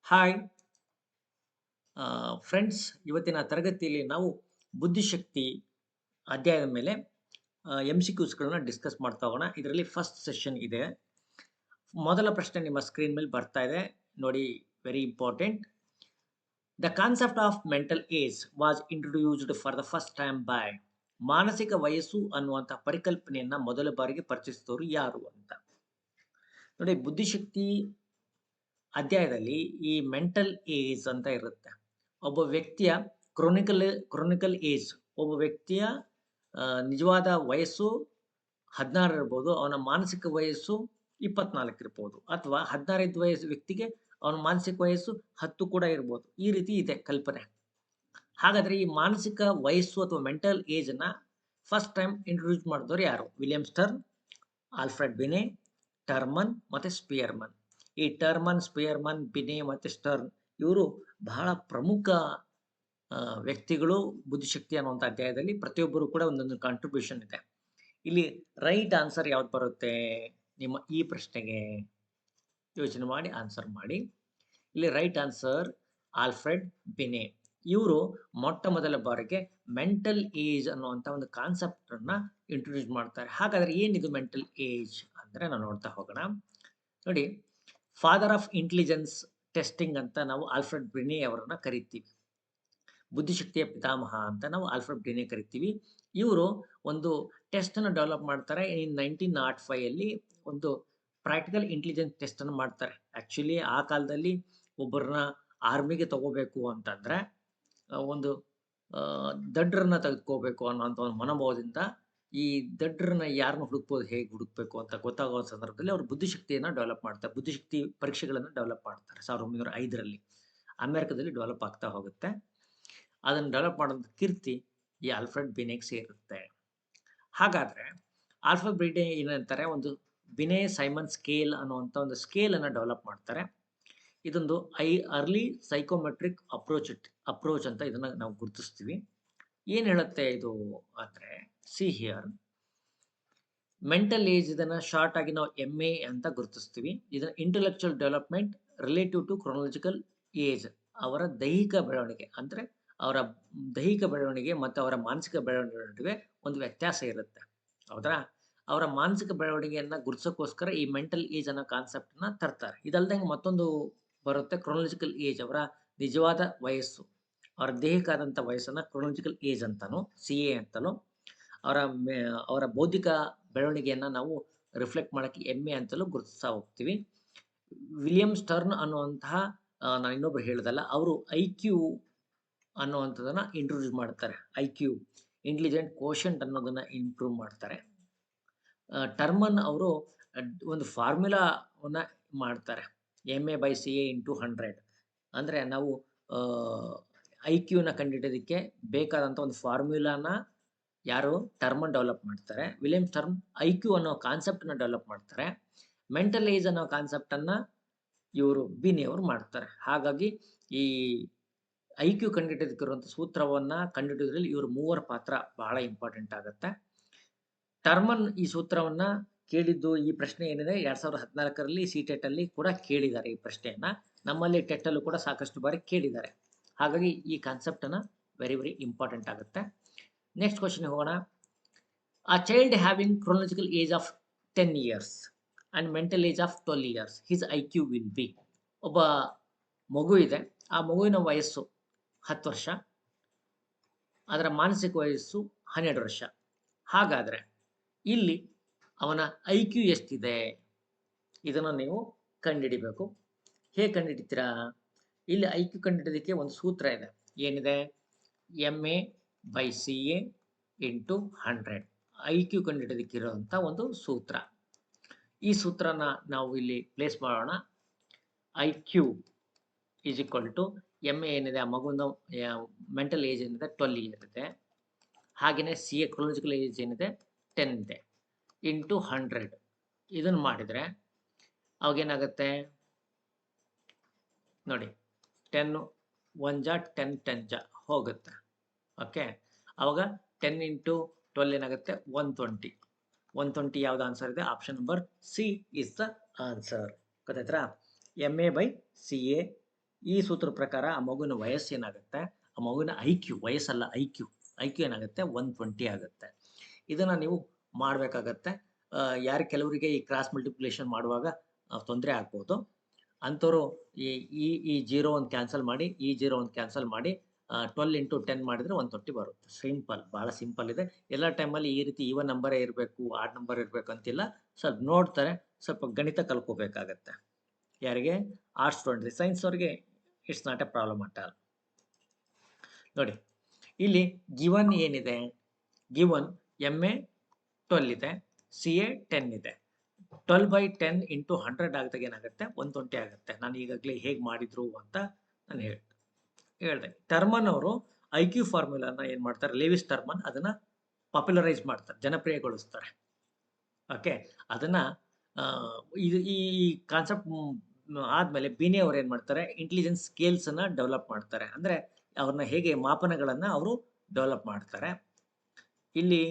Hi friends, ಇವತ್ತಿನ ತರಗತಿಯಲ್ಲಿ ನಾವು ಬುದ್ಧಿಶಕ್ತಿ ಅಧ್ಯಾಯದ ಮೇಲೆ ಎಮ್ ಸಿ ಕ್ಯೂಸ್ಗಳನ್ನ ಡಿಸ್ಕಸ್ ಮಾಡ್ತಾ ಹೋಗೋಣ. ಇದರಲ್ಲಿ ಫಸ್ಟ್ ಸೆಷನ್ ಇದೆ. ಮೊದಲ ಪ್ರಶ್ನೆ ನಿಮ್ಮ ಸ್ಕ್ರೀನ್ ಮೇಲೆ ಬರ್ತಾ ಇದೆ ನೋಡಿ. Very important. The concept of mental age was introduced for the first time by. ಮಾನಸಿಕ ವಯಸ್ಸು ಅನ್ನುವಂಥ ಪರಿಕಲ್ಪನೆಯನ್ನ ಮೊದಲ ಬಾರಿಗೆ ಪರಿಚಯಿಸಿದವರು ಯಾರು ಅಂತ ನೋಡಿ. ಬುದ್ಧಿಶಕ್ತಿ ಅಧ್ಯಾಯದಲ್ಲಿ ಈ ಮೆಂಟಲ್ ಏಜ್ ಅಂತ ಇರುತ್ತೆ. ಒಬ್ಬ ವ್ಯಕ್ತಿಯ ಕ್ರೊನಿಕಲ್ ಏಜ್, ಒಬ್ಬ ವ್ಯಕ್ತಿಯ ನಿಜವಾದ ವಯಸ್ಸು 16 ಇರ್ಬೋದು, ಅವನ ಮಾನಸಿಕ ವಯಸ್ಸು 24 ಇರ್ಬೋದು, ಅಥವಾ 16 ವಯಸ್ಸು ವ್ಯಕ್ತಿಗೆ ಅವನ ಮಾನಸಿಕ ವಯಸ್ಸು 10 ಕೂಡ ಇರ್ಬೋದು. ಈ ರೀತಿ ಇದೆ ಕಲ್ಪನೆ. ಹಾಗಾದ್ರೆ ಈ ಮಾನಸಿಕ ವಯಸ್ಸು ಅಥವಾ ಮೆಂಟಲ್ ಏಜ್ ಅನ್ನ ಫಸ್ಟ್ ಟೈಮ್ ಇಂಟ್ರೊಡ್ಯೂಸ್ ಮಾಡಿದವರು ಯಾರು? ವಿಲಿಯಂ ಸ್ಟರ್ನ್, ಆಲ್ಫ್ರೆಡ್ ಬಿನೆ, ಟರ್ಮನ್ ಮತ್ತೆ ಸ್ಪಿಯರ್ಮನ್. ಈ ಟರ್ಮನ್, ಸ್ಪಿಯರ್ಮನ್, ಬಿನೆ ಮತ್ತೆ ಸ್ಟರ್ನ್ ಇವರು ಬಹಳ ಪ್ರಮುಖ ವ್ಯಕ್ತಿಗಳು ಬುದ್ಧಿಶಕ್ತಿ ಅನ್ನುವಂಥ ಅಧ್ಯಾಯದಲ್ಲಿ. ಪ್ರತಿಯೊಬ್ಬರು ಕೂಡ ಒಂದೊಂದು ಕಾಂಟ್ರಿಬ್ಯೂಷನ್ ಇದೆ. ಇಲ್ಲಿ ರೈಟ್ ಆನ್ಸರ್ ಯಾವ್ದು ಬರುತ್ತೆ ನಿಮ್ಮ ಈ ಪ್ರಶ್ನೆಗೆ? ಯೋಚನೆ ಮಾಡಿ ಆನ್ಸರ್ ಮಾಡಿ. ಇಲ್ಲಿ ರೈಟ್ ಆನ್ಸರ್ ಆಲ್ಫ್ರೆಡ್ ಬಿನೆ. ಇವರು ಮೊಟ್ಟ ಮೊದಲ ಬಾರಿಗೆ ಮೆಂಟಲ್ ಏಜ್ ಅನ್ನುವಂಥ ಒಂದು ಕಾನ್ಸೆಪ್ಟ್ ಅನ್ನ ಇಂಟ್ರೊಡ್ಯೂಸ್ ಮಾಡ್ತಾರೆ. ಹಾಗಾದ್ರೆ ಏನಿದು ಮೆಂಟಲ್ ಏಜ್ ಅಂದ್ರೆ ನಾವು ನೋಡ್ತಾ ಹೋಗೋಣ. ನೋಡಿ, ಫಾದರ್ ಆಫ್ ಇಂಟೆಲಿಜೆನ್ಸ್ ಟೆಸ್ಟಿಂಗ್ ಅಂತ ನಾವು ಆಲ್ಫ್ರೆಡ್ ಬ್ರಿನೆ ಅವರನ್ನ ಕರಿತೀವಿ. ಬುದ್ಧಿಶಕ್ತಿಯ ಪಿತಾಮಹ ಅಂತ ನಾವು ಆಲ್ಫ್ರೆಡ್ ಬ್ರಿನೆ ಕರಿತೀವಿ. ಇವರು ಒಂದು ಟೆಸ್ಟ್ ಅನ್ನು ಡೆವಲಪ್ ಮಾಡ್ತಾರೆ. ಇನ್ 1905 ಅಲ್ಲಿ ಒಂದು ಪ್ರಾಕ್ಟಿಕಲ್ ಇಂಟೆಲಿಜೆನ್ಸ್ ಟೆಸ್ಟ್ ಅನ್ನು ಮಾಡ್ತಾರೆ. ಆಕ್ಚುಲಿ ಆ ಕಾಲದಲ್ಲಿ ಒಬ್ಬರನ್ನ ಆರ್ಮಿಗೆ ತಗೋಬೇಕು ಅಂತಂದ್ರೆ ಒಂದು ದಡ್ರನ್ನ ತೆಗೆದುಕೋಬೇಕು ಅನ್ನೋಂಥ ಒಂದು ಮನೋಭಾವದಿಂದ ಈ ದಡ್ರನ್ನ ಯಾರನ್ನ ಹುಡುಕ್ಬೋದು, ಹೇಗೆ ಹುಡುಕ್ಬೇಕು ಅಂತ ಗೊತ್ತಾಗೋ ಸಂದರ್ಭದಲ್ಲಿ ಅವರು ಬುದ್ಧಿಶಕ್ತಿಯನ್ನ ಡೆವಲಪ್ ಮಾಡ್ತಾರೆ. ಬುದ್ಧಿಶಕ್ತಿ ಪರೀಕ್ಷೆಗಳನ್ನು ಡೆವಲಪ್ ಮಾಡ್ತಾರೆ 1905ರಲ್ಲಿ. ಅಮೆರಿಕದಲ್ಲಿ ಡೆವಲಪ್ ಆಗ್ತಾ ಹೋಗುತ್ತೆ. ಅದನ್ನು ಡೆವಲಪ್ ಮಾಡೋದು ಕೀರ್ತಿ ಈ ಆಲ್ಫ್ರೆಡ್ ಬಿನೆಗೆ ಸೇರುತ್ತೆ. ಹಾಗಾದ್ರೆ ಆಲ್ಫ್ರೆಡ್ ಬಿನೆ ಏನಂತಾರೆ, ಒಂದು ಬಿನೆ ಸೈಮನ್ ಸ್ಕೇಲ್ ಅನ್ನುವಂಥ ಒಂದು ಸ್ಕೇಲ್ ಅನ್ನ ಡೆವಲಪ್ ಮಾಡ್ತಾರೆ. ಇದೊಂದು ಅರ್ಲಿ ಸೈಕೋಮೆಟ್ರಿಕ್ ಅಪ್ರೋಚ್ ಅಂತ ಇದನ್ನ ನಾವು ಗುರುತಿಸ್ತೀವಿ. ಏನ್ ಹೇಳುತ್ತೆ ಇದು ಅಂದ್ರೆ, ಸಿ ಹಿಯರ್, ಮೆಂಟಲ್ ಏಜ್ ಇದನ್ನ ಶಾರ್ಟ್ ಆಗಿ ನಾವು MA ಅಂತ ಗುರುತಿಸ್ತೀವಿ. ಇದನ್ನ intellectual development relative to chronological age. ಅವರ ದೈಹಿಕ ಬೆಳವಣಿಗೆ ಅಂದ್ರೆ ಅವರ ದೈಹಿಕ ಬೆಳವಣಿಗೆ ಮತ್ತು ಅವರ ಮಾನಸಿಕ ಬೆಳವಣಿಗೆ ನಡುವೆ ಒಂದು ವ್ಯತ್ಯಾಸ ಇರುತ್ತೆ, ಹೌದಾ? ಅವರ ಮಾನಸಿಕ ಬೆಳವಣಿಗೆಯನ್ನ ಗುರುತಿಸೋಕ್ಕೋಸ್ಕರ ಈ ಮೆಂಟಲ್ ಏಜ್ ಅನ್ನೋ ಕಾನ್ಸೆಪ್ಟ್ ನ ತರ್ತಾರೆ. ಇದಲ್ದಂಗೆ ಮತ್ತೊಂದು ಬರುತ್ತೆ, ಕ್ರೊನಾಲಜಿಕಲ್ ಏಜ್, ಅವರ ನಿಜವಾದ ವಯಸ್ಸು, ಅವರ ದೇಹಕ್ಕಾದಂಥ ವಯಸ್ಸನ್ನ ಕ್ರೊನಾಲಜಿಕಲ್ ಏಜ್ ಅಂತಾನು, CA ಅಂತಲೂ, ಅವರ ಬೌದ್ಧಿಕ ಬೆಳವಣಿಗೆಯನ್ನ ನಾವು ರಿಫ್ಲೆಕ್ಟ್ ಮಾಡಕ್ಕೆ MA ಅಂತಲೂ ಗುರುತಿಸ್ತಾ ಹೋಗ್ತೀವಿ. ವಿಲಿಯಂ ಸ್ಟರ್ನ್ ಅನ್ನುವಂತಹ ನಾನು ಇನ್ನೊಬ್ರು ಹೇಳ್ದಲ್ಲ, ಅವರು IQ ಅನ್ನುವಂಥದ್ದನ್ನ ಇಂಟ್ರೊಡ್ಯೂಸ್ ಮಾಡ್ತಾರೆ. IQ, ಇಂಟೆಲಿಜೆಂಟ್ ಕೋಶಂಟ್ ಅನ್ನೋದನ್ನ ಇಂಪ್ರೂವ್ ಮಾಡ್ತಾರೆ. ಟರ್ಮನ್ ಅವರು ಒಂದು ಫಾರ್ಮುಲಾವನ್ನ ಮಾಡ್ತಾರೆ, MA/CA × 100. ಅಂದ್ರೆ ನಾವು IQ-ನ ಕಂಡುಹಿಡಿಯೋದಕ್ಕೆ ಬೇಕಾದಂಥ ಒಂದು ಫಾರ್ಮುಲಾನ ಯಾರು? ಟರ್ಮನ್ ಡೆವಲಪ್ ಮಾಡ್ತಾರೆ. ವಿಲಿಯಂ ಸ್ಟರ್ನ್ IQ ಅನ್ನೋ ಕಾನ್ಸೆಪ್ಟ್ ನ ಡೆವಲಪ್ ಮಾಡ್ತಾರೆ. ಮೆಂಟಲ್ ಏಜ್ ಅನ್ನೋ ಕಾನ್ಸೆಪ್ಟ್ ಅನ್ನ ಇವರು ಬಿನೆ ಅವರು ಮಾಡ್ತಾರೆ. ಹಾಗಾಗಿ ಈ IQ ಕಂಡುಹಿಡಿಯೋದಕ್ಕಿರುವಂಥ ಸೂತ್ರವನ್ನ ಕಂಡುಹಿಡಿಯೋದ್ರಲ್ಲಿ ಇವರು ಮೂವರ ಪಾತ್ರ ಬಹಳ ಇಂಪಾರ್ಟೆಂಟ್ ಆಗುತ್ತೆ. ಟರ್ಮನ್ ಈ ಸೂತ್ರವನ್ನ ಕೇಳಿದ್ದು, ಈ ಪ್ರಶ್ನೆ ಏನಿದೆ 2014ರಲ್ಲಿ CTET ಅಲ್ಲಿ ಕೂಡ ಕೇಳಿದ್ದಾರೆ ಈ ಪ್ರಶ್ನೆಯನ್ನ. ನಮ್ಮಲ್ಲಿ ಟೆಟ್ ಅಲ್ಲೂ ಕೂಡ ಸಾಕಷ್ಟು ಬಾರಿ ಕೇಳಿದ್ದಾರೆ. ಹಾಗಾಗಿ ಈ ಕಾನ್ಸೆಪ್ಟ್ ಅನ್ನ ವೆರಿ ಇಂಪಾರ್ಟೆಂಟ್ ಆಗುತ್ತೆ. ನೆಕ್ಸ್ಟ್ ಕ್ವಶನ್ ಹೋಗೋಣ. A child having chronological age of 10 years and mental age of 12 years, his IQ will be. ಒಬ್ಬ ಮಗು ಇದೆ, ಆ ಮಗುವಿನ ವಯಸ್ಸು 10 ವರ್ಷ, ಅದರ ಮಾನಸಿಕ ವಯಸ್ಸು 12 ವರ್ಷ. ಹಾಗಾದ್ರೆ ಇಲ್ಲಿ ಅವನ IQ ಎಷ್ಟಿದೆ ಇದನ್ನು ನೀವು ಕಂಡುಹಿಡಿಬೇಕು. ಹೇಗೆ ಕಂಡುಹಿಡಿತೀರಾ? ಇಲ್ಲಿ IQ ಕಂಡುಹಿಡಿಯೋದಕ್ಕೆ ಒಂದು ಸೂತ್ರ ಇದೆ. ಏನಿದೆ? MA/CA × 100. IQ ಕಂಡುಹಿಡಿಯೋದಕ್ಕಿರುವಂಥ ಒಂದು ಸೂತ್ರ. ಈ ಸೂತ್ರನ ನಾವು ಇಲ್ಲಿ ಪ್ಲೇಸ್ ಮಾಡೋಣ. IQ = MA ಏನಿದೆ, ಆ ಮಗುವಿನ ಮೆಂಟಲ್ ಏಜ್ ಏನಿದೆ 12 years ಇದೆ. ಹಾಗೆಯೇ CA ಕ್ರೊನಾಲಜಿಕಲ್ ಏಜ್ ಏನಿದೆ 10 ಇದೆ, × 100. ಇದನ್ನು ಮಾಡಿದರೆ ಅವಾಗೇನಾಗುತ್ತೆ ನೋಡಿ, 10 1 ಜಾ 10 10 ಜಾ ಹೋಗುತ್ತೆ. ಓಕೆ, ಅವಾಗ 10 × 12 ಏನಾಗುತ್ತೆ? 120. 120 ಯಾವ್ದು ಆನ್ಸರ್ ಇದೆ? Option number C is the answer. ಗೊತ್ತಾಯ್ತಾ? MA/CA ಈ ಸೂತ್ರದ ಪ್ರಕಾರ ಆ ಮಗುವಿನ ವಯಸ್ಸು ಏನಾಗುತ್ತೆ, ಆ ಮಗುವಿನ ಐಕ್ಯೂ, ವಯಸ್ಸಲ್ಲ ಐಕ್ಯೂ, ಐಕ್ಯೂ ಏನಾಗುತ್ತೆ 120 ಆಗುತ್ತೆ. ಇದನ್ನ ನೀವು ಮಾಡಬೇಕಾಗತ್ತೆ. ಯಾರು ಕೆಲವರಿಗೆ ಈ ಕ್ರಾಸ್ ಮಲ್ಟಿಪ್ಲಿಕೇಶನ್ ಮಾಡುವಾಗ ತೊಂದರೆ ಆಗ್ಬೋದು. ಅಂಥವ್ರು ಈ ಈ ಈ 0 ಒಂದು ಕ್ಯಾನ್ಸಲ್ ಮಾಡಿ, ಈ 0 ಒಂದು ಕ್ಯಾನ್ಸಲ್ ಮಾಡಿ 12 ಇಂಟು 10 ಮಾಡಿದ್ರೆ 120 ಬರುತ್ತೆ. ಸಿಂಪಲ್, ಭಾಳ ಸಿಂಪಲ್ ಇದೆ. ಎಲ್ಲ ಟೈಮಲ್ಲಿ ಈ ರೀತಿ ಈವನ್ ನಂಬರೇ ಇರಬೇಕು, ಆಡ್ ನಂಬರ್ ಇರಬೇಕು ಅಂತಿಲ್ಲ. ಸ್ವಲ್ಪ ನೋಡ್ತಾರೆ, ಸ್ವಲ್ಪ ಗಣಿತ ಕಲ್ಕೋಬೇಕಾಗತ್ತೆ. ಯಾರಿಗೆ? Arts students. ಸೈನ್ಸ್ ಅವ್ರಿಗೆ it's not A problem at all. ನೋಡಿ, ಇಲ್ಲಿ ಗಿವನ್ ಏನಿದೆ? ಗಿವನ್ MA 12 ಇದೆ, CA 10 ಇದೆ. 12/10 ಇಂಟು 100 ಆಗಿದಾಗ ಏನಾಗುತ್ತೆ? 120 ಆಗುತ್ತೆ. ನಾನು ಈಗಾಗಲೇ ಹೇಗೆ ಮಾಡಿದ್ರು ಅಂತ ನಾನು ಹೇಳ್ದೆ. ಟರ್ಮನ್ ಅವರು IQ ಫಾರ್ಮುಲಾನ ಏನು ಮಾಡ್ತಾರೆ? ಲೇವಿಸ್ ಟರ್ಮನ್ ಅದನ್ನ ಪಾಪ್ಯುಲರೈಸ್ ಮಾಡ್ತಾರೆ, ಜನಪ್ರಿಯಗೊಳಿಸ್ತಾರೆ. ಓಕೆ, ಅದನ್ನ ಇದು ಈ ಕಾನ್ಸೆಪ್ಟ್ ಆದ್ಮೇಲೆ ಬಿನೆ ಅವ್ರು ಏನು ಮಾಡ್ತಾರೆ? ಇಂಟೆಲಿಜೆನ್ಸ್ ಸ್ಕೇಲ್ಸ್ ಅನ್ನ ಡೆವಲಪ್ ಮಾಡ್ತಾರೆ. ಅಂದ್ರೆ ಅವ್ರನ್ನ ಹೇಗೆ ಮಾಪನಗಳನ್ನ ಅವರು ಡೆವಲಪ್ ಮಾಡ್ತಾರೆ. ಇಲ್ಲಿ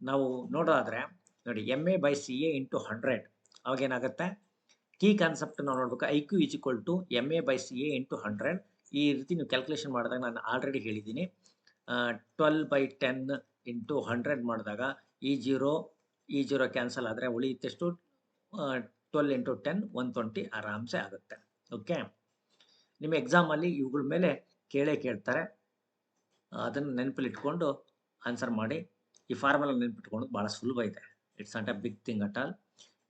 ನಾವು ನೋಡೋದಾದ್ರೆ ನೋಡಿ, MA/CA ಇಂಟು 100 ಅವಾಗ ಏನಾಗುತ್ತೆ? ಕೀ ಕಾನ್ಸೆಪ್ಟ್ ನಾವು ನೋಡ್ಬೇಕು. IQ is equal to MA/CA into 100. ಈ ರೀತಿ ನೀವು ಕ್ಯಾಲ್ಕುಲೇಷನ್ ಮಾಡಿದಾಗ ನಾನು ಆಲ್ರೆಡಿ ಹೇಳಿದ್ದೀನಿ. 12/10 ಇಂಟು 100 ಮಾಡಿದಾಗ ಈ 0 ಕ್ಯಾನ್ಸಲ್ ಆದರೆ ಉಳಿಯುತ್ತೆಷ್ಟು? 12 ಇಂಟು 10 120 ಆರಾಮ್ಸೆ ಆಗುತ್ತೆ. ಓಕೆ, ನಿಮ್ಮ ಎಕ್ಸಾಮಲ್ಲಿ ಇವುಗಳ ಮೇಲೆ ಕೇಳ್ತಾರೆ. ಅದನ್ನು ನೆನಪಲ್ಲಿ ಇಟ್ಕೊಂಡು ಆನ್ಸರ್ ಮಾಡಿ. ಈ ಫಾರ್ಮುಲಾ ನೆನಪಿಟ್ಕೊಂಡು ಭಾಳ ಸುಲಭ ಇದೆ. It's not a big thing at all.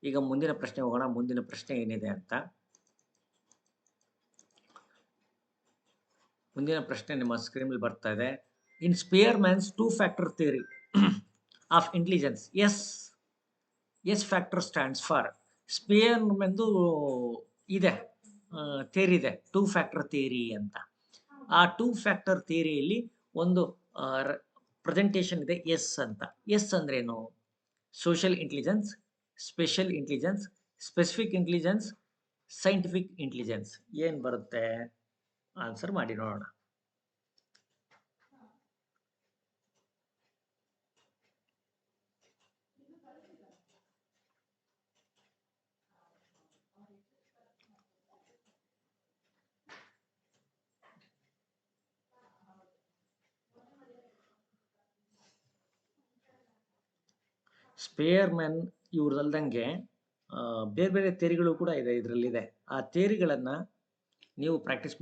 ಈಗ ಮುಂದಿನ ಪ್ರಶ್ನೆ ಹೋಗೋಣ. ಮುಂದಿನ ಪ್ರಶ್ನೆ ಏನಿದೆ ಅಂತ. ಮುಂದಿನ ಪ್ರಶ್ನೆ ನಿಮ್ಮ ಸ್ಕ್ರೀನ್ ಮೇಲೆ ಬರ್ತಾ ಇದೆ. In Spearman's 2 factor theory of intelligence, S factor stands for. ಸ್ಪಿಯರ್ಮ್ಯಾನ್ದು ಇದೆ ಥಿಯರಿ ಇದೆ, 2 ಫ್ಯಾಕ್ಟರ್ ಥಿಯರಿ ಅಂತ. ಆ 2 ಫ್ಯಾಕ್ಟರ್ ಥಿಯರಿಯಲ್ಲಿ ಒಂದು ಪ್ರೆಸೆಂಟೇಷನ್ ಇದೆ ಎಸ್ ಅಂತ. ಎಸ್ ಅಂದ್ರೇನು? Social intelligence, special intelligence, specific intelligence, scientific intelligence. ಏನು ಬರುತ್ತೆ? ಆನ್ಸರ್ ಮಾಡಿ ನೋಡೋಣ. ಸ್ಪಿಯರ್ಮ್ಯಾನ್ ಇವ್ರದಲ್ದಂಗೆ ಬೇರೆ ಬೇರೆ ಥಿಯರಿಗಳು ಕೂಡ ಇದೆ, ಇದರಲ್ಲಿದೆ. ಆ ಥಿಯರಿಗಳನ್ನು ನೀವು ಪ್ರಾಕ್ಟೀಸ್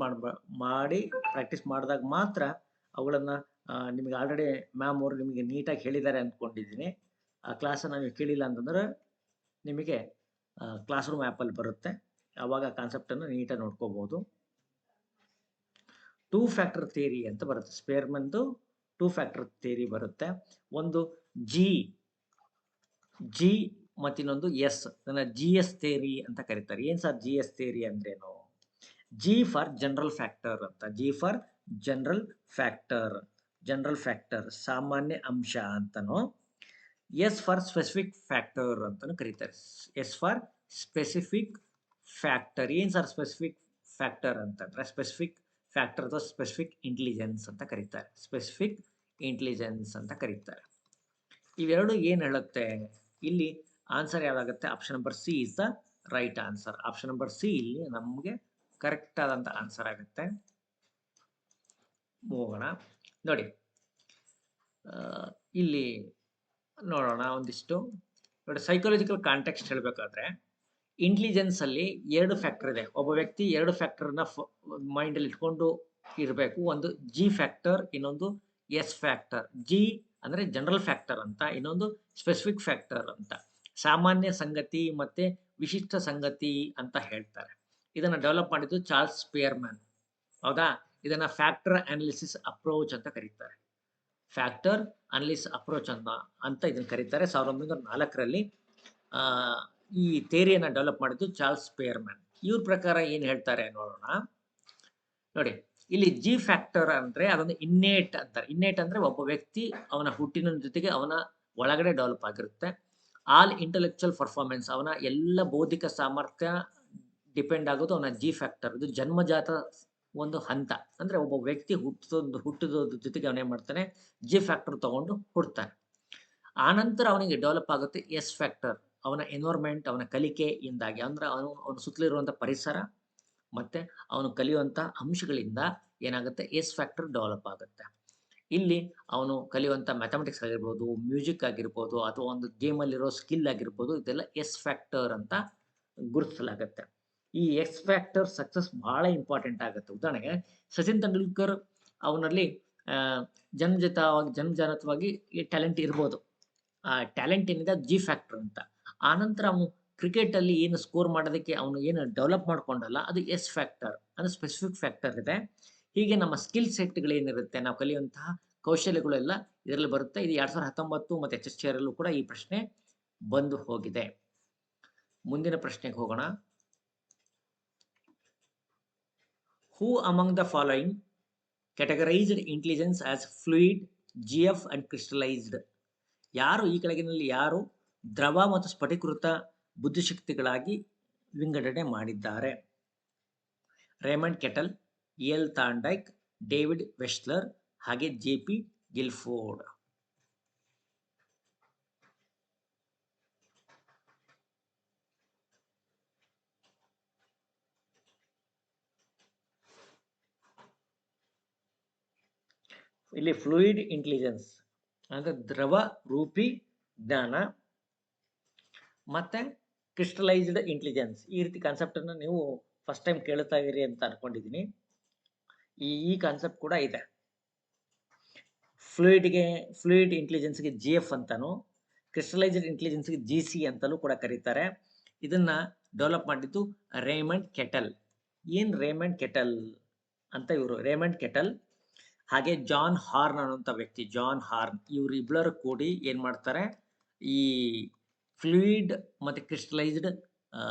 ಮಾಡಿದಾಗ ಮಾತ್ರ ಅವುಗಳನ್ನು ನಿಮಗೆ ಆಲ್ರೆಡಿ ಮ್ಯಾಮ್ ಅವರು ನಿಮಗೆ ನೀಟಾಗಿ ಹೇಳಿದ್ದಾರೆ ಅಂದ್ಕೊಂಡಿದ್ದೀನಿ. ಆ ಕ್ಲಾಸನ್ನು ನೀವು ಕೇಳಿಲ್ಲ ಅಂತಂದ್ರೆ ನಿಮಗೆ ಕ್ಲಾಸ್ ರೂಮ್ ಆ್ಯಪಲ್ಲಿ ಬರುತ್ತೆ, ಆವಾಗ ಕಾನ್ಸೆಪ್ಟನ್ನು ನೀಟಾಗಿ ನೋಡ್ಕೋಬೋದು. 2 ಫ್ಯಾಕ್ಟರ್ ಥಿಯರಿ ಅಂತ ಬರುತ್ತೆ. ಸ್ಪಿಯರ್ಮ್ಯಾನ್ದು 2 ಫ್ಯಾಕ್ಟರ್ ಥಿಯರಿ ಬರುತ್ತೆ. ಒಂದು ಜಿ ಮತ್ತಿನ್ನೊಂದು ಎಸ್. ಅದನ್ನ GS ಥಿಯರಿ ಅಂತ ಕರೀತಾರೆ. ಏನು ಸರ್ GS ಥಿಯರಿ ಅಂದ್ರೇನು? G ಫಾರ್ ಜನರಲ್ ಫ್ಯಾಕ್ಟರ್ ಅಂತ. G ಫಾರ್ ಜನರಲ್ ಫ್ಯಾಕ್ಟರ್ ಸಾಮಾನ್ಯ ಅಂಶ ಅಂತನೋ. ಎಸ್ ಫಾರ್ ಸ್ಪೆಸಿಫಿಕ್ ಫ್ಯಾಕ್ಟರ್ ಅಂತಲೂ ಕರೀತಾರೆ. S for specific factor. ಏನು ಸರ್ ಸ್ಪೆಸಿಫಿಕ್ ಫ್ಯಾಕ್ಟರ್ ಅಂತಂದ್ರೆ? ಸ್ಪೆಸಿಫಿಕ್ ಫ್ಯಾಕ್ಟರ್ ಅಥವಾ ಸ್ಪೆಸಿಫಿಕ್ ಇಂಟೆಲಿಜೆನ್ಸ್ ಅಂತ ಕರೀತಾರೆ. ಸ್ಪೆಸಿಫಿಕ್ ಇಂಟೆಲಿಜೆನ್ಸ್ ಅಂತ ಕರೀತಾರೆ. ಇವೆರಡು ಏನು ಹೇಳುತ್ತೆ? ಇಲ್ಲಿ ಆನ್ಸರ್ ಯಾವ್ದಾಗುತ್ತೆ? Option number C is the right answer. Option number C ಇಲ್ಲಿ ನಮಗೆ ಕರೆಕ್ಟ್ ಆದಂತ ಆನ್ಸರ್ ಆಗುತ್ತೆ. ಹೋಗೋಣ ನೋಡಿ, ಇಲ್ಲಿ ನೋಡೋಣ ಒಂದಿಷ್ಟು. ನೋಡಿ, ಸೈಕಾಲಜಿಕಲ್ ಕಾಂಟೆಕ್ಸ್ಟ್ ಹೇಳಬೇಕಾದ್ರೆ ಇಂಟೆಲಿಜೆನ್ಸ್ ಅಲ್ಲಿ 2 ಫ್ಯಾಕ್ಟರ್ ಇದೆ. ಒಬ್ಬ ವ್ಯಕ್ತಿ 2 ಫ್ಯಾಕ್ಟರ್ನ ಮೈಂಡಲ್ಲಿ ಇಟ್ಕೊಂಡು ಇರಬೇಕು. ಒಂದು G ಫ್ಯಾಕ್ಟರ್, ಇನ್ನೊಂದು ಎಸ್ ಫ್ಯಾಕ್ಟರ್. G ಅಂದರೆ ಜನರಲ್ ಫ್ಯಾಕ್ಟರ್ ಅಂತ, ಇನ್ನೊಂದು ಸ್ಪೆಸಿಫಿಕ್ ಫ್ಯಾಕ್ಟರ್ ಅಂತ. ಸಾಮಾನ್ಯ ಸಂಗತಿ ಮತ್ತೆ ವಿಶಿಷ್ಟ ಸಂಗತಿ ಅಂತ ಹೇಳ್ತಾರೆ. ಇದನ್ನು ಡೆವಲಪ್ ಮಾಡಿದ್ದು ಚಾರ್ಲ್ಸ್ ಸ್ಪಿಯರ್ಮ್ಯಾನ್. ಹೌದಾ? ಇದನ್ನ ಫ್ಯಾಕ್ಟರ್ ಅನಾಲಿಸಿಸ್ ಅಪ್ರೋಚ್ ಅಂತ ಕರೀತಾರೆ. ಫ್ಯಾಕ್ಟರ್ ಅನಾಲಿಸಿಸ್ ಅಪ್ರೋಚ್ ಅಂತ ಇದನ್ನು ಕರೀತಾರೆ. 1904ರಲ್ಲಿ ಈ ಥಿಯರಿಯನ್ನು ಡೆವಲಪ್ ಮಾಡಿದ್ದು ಚಾರ್ಲ್ಸ್ ಸ್ಪಿಯರ್ಮ್ಯಾನ್. ಇವ್ರ ಪ್ರಕಾರ ಏನು ಹೇಳ್ತಾರೆ ನೋಡೋಣ. ನೋಡಿ, ಇಲ್ಲಿ G ಫ್ಯಾಕ್ಟರ್ ಅಂದ್ರೆ ಅದೊಂದು ಇನ್ನೇಟ್ ಅಂತಾರೆ. ಇನ್ನೇಟ್ ಅಂದ್ರೆ ಒಬ್ಬ ವ್ಯಕ್ತಿ ಅವನ ಹುಟ್ಟಿನ ಜೊತೆಗೆ ಅವನ ಒಳಗಡೆ ಡೆವಲಪ್ ಆಗಿರುತ್ತೆ. ಆಲ್ ಇಂಟೆಲೆಕ್ಚುಯಲ್ ಪರ್ಫಾರ್ಮೆನ್ಸ್, ಅವನ ಎಲ್ಲ ಬೌದ್ಧಿಕ ಸಾಮರ್ಥ್ಯ ಡಿಪೆಂಡ್ ಆಗೋದು ಅವನ G ಫ್ಯಾಕ್ಟರ್. ಇದು ಜನ್ಮಜಾತ ಒಂದು ಹಂತ. ಅಂದ್ರೆ ಒಬ್ಬ ವ್ಯಕ್ತಿ ಹುಟ್ಟಿದ ಜೊತೆಗೆ ಅವನೇನ್ ಮಾಡ್ತಾನೆ? G ಫ್ಯಾಕ್ಟರ್ ತಗೊಂಡು ಹುಡ್ತಾನೆ. ಆನಂತರ ಅವನಿಗೆ ಡೆವಲಪ್ ಆಗುತ್ತೆ ಎಸ್ ಫ್ಯಾಕ್ಟರ್. ಅವನ ಎನ್ವೈರ್ಮೆಂಟ್, ಅವನ ಕಲಿಕೆಯಿಂದಾಗಿ, ಅಂದ್ರೆ ಅವನ ಸುತ್ತಲಿರುವಂಥ ಪರಿಸರ ಮತ್ತು ಅವನು ಕಲಿಯುವಂಥ ಅಂಶಗಳಿಂದ ಏನಾಗುತ್ತೆ, ಎಸ್ ಫ್ಯಾಕ್ಟರ್ ಡೆವಲಪ್ ಆಗುತ್ತೆ. ಇಲ್ಲಿ ಅವನು ಕಲಿಯುವಂಥ ಮ್ಯಾಥಮೆಟಿಕ್ಸ್ ಆಗಿರ್ಬೋದು, ಮ್ಯೂಸಿಕ್ ಆಗಿರ್ಬೋದು, ಅಥವಾ ಒಂದು ಗೇಮಲ್ಲಿರೋ ಸ್ಕಿಲ್ ಆಗಿರ್ಬೋದು, ಇದೆಲ್ಲ ಎಸ್ ಫ್ಯಾಕ್ಟರ್ ಅಂತ ಗುರುತಿಸಲಾಗುತ್ತೆ. ಈ ಎಸ್ ಫ್ಯಾಕ್ಟರ್ ಸಕ್ಸಸ್ ಭಾಳ ಇಂಪಾರ್ಟೆಂಟ್ ಆಗುತ್ತೆ. ಉದಾಹರಣೆಗೆ ಸಚಿನ್ ತೆಂಡೂಲ್ಕರ್ ಅವನಲ್ಲಿ ಜನ್ಮಜಾತವಾಗಿ ಈ ಟ್ಯಾಲೆಂಟ್ ಇರ್ಬೋದು. ಆ ಟ್ಯಾಲೆಂಟ್ ಏನಿದೆ ಜಿ ಫ್ಯಾಕ್ಟರ್ ಅಂತ. ಆನಂತರ ಅವನು ಕ್ರಿಕೆಟಲ್ಲಿ ಏನು ಸ್ಕೋರ್ ಮಾಡೋದಕ್ಕೆ ಅವನು ಏನು ಡೆವಲಪ್ ಮಾಡ್ಕೊಂಡಲ್ಲ, ಅದು ಎಸ್ ಫ್ಯಾಕ್ಟರ್, ಅದು ಸ್ಪೆಸಿಫಿಕ್ ಫ್ಯಾಕ್ಟರ್ ಇದೆ. ಹೀಗೆ ನಮ್ಮ ಸ್ಕಿಲ್ ಸೆಟ್ಗಳೇನಿರುತ್ತೆ, ನಾವು ಕಲಿಯುವಂತಹ ಕೌಶಲ್ಯಗಳೆಲ್ಲ ಇದರಲ್ಲಿ ಬರುತ್ತೆ. ಇದು 2019 ಮತ್ತು HSCR ಅಲ್ಲೂ ಕೂಡ ಈ ಪ್ರಶ್ನೆ ಬಂದು ಹೋಗಿದೆ. ಮುಂದಿನ ಪ್ರಶ್ನೆಗೆ ಹೋಗೋಣ. Who among the following categorized intelligence as fluid, GF and crystallized? ಯಾರು ಈ ಕೆಳಗಿನಲ್ಲಿ ಯಾರು ದ್ರವ ಮತ್ತು ಸ್ಫಟಿಕೃತ ಬುದ್ಧಿಶಕ್ತಿಗಳಾಗಿ ವಿಂಗಡಣೆ ಮಾಡಿದ್ದಾರೆ? ರೇಮಂಡ್ ಕೆಟಲ್, ಎಲ್ ಥಾರ್ನ್ಡೈಕ್, ಡೇವಿಡ್ ವೆಶ್ಲರ್, ಹಾಗೆ JP ಗಿಲ್ಫೋರ್ಡ್. ಇಲ್ಲಿ ಫ್ಲೂಯಿಡ್ ಇಂಟೆಲಿಜೆನ್ಸ್ ಅಂದರೆ ದ್ರವ ರೂಪಿ ಜ್ಞಾನ, ಮತ್ತೆ ಕ್ರಿಸ್ಟಲೈಸ್ಡ್ ಇಂಟೆಲಿಜೆನ್ಸ್, ಈ ರೀತಿ ಕಾನ್ಸೆಪ್ಟನ್ನು ನೀವು ಫಸ್ಟ್ ಟೈಮ್ ಕೇಳ್ತಾ ಇರಿ ಅಂತ ಅನ್ಕೊಂಡಿದ್ದೀನಿ. ಈ ಕಾನ್ಸೆಪ್ಟ್ ಕೂಡ ಇದೆ. ಫ್ಲೂಯಿಡ್ ಇಂಟೆಲಿಜೆನ್ಸ್ಗೆ GF ಅಂತಾನು, ಕ್ರಿಸ್ಟಲೈಸ್ಡ್ ಇಂಟೆಲಿಜೆನ್ಸ್ಗೆ GC ಅಂತಲೂ ಕೂಡ ಕರೀತಾರೆ. ಇದನ್ನ ಡೆವಲಪ್ ಮಾಡಿದ್ದು ರೇಮಂಡ್ ಕೆಟಲ್. ಏನು ರೇಮಂಡ್ ಕೆಟಲ್ ಅಂತ ಇವರು ರೇಮಂಡ್ ಕೆಟಲ್ ಹಾಗೆ ಜಾನ್ ಹಾರ್ನ್ ಅನ್ನುವಂಥ ವ್ಯಕ್ತಿ, ಜಾನ್ ಹಾರ್ನ್, ಇವರಿಬ್ಬರು ಕೂಡಿ ಏನು ಮಾಡ್ತಾರೆ, ಈ ಫ್ಲೂಯಿಡ್ ಮತ್ತು ಕ್ರಿಸ್ಟಲೈಸ್ಡ್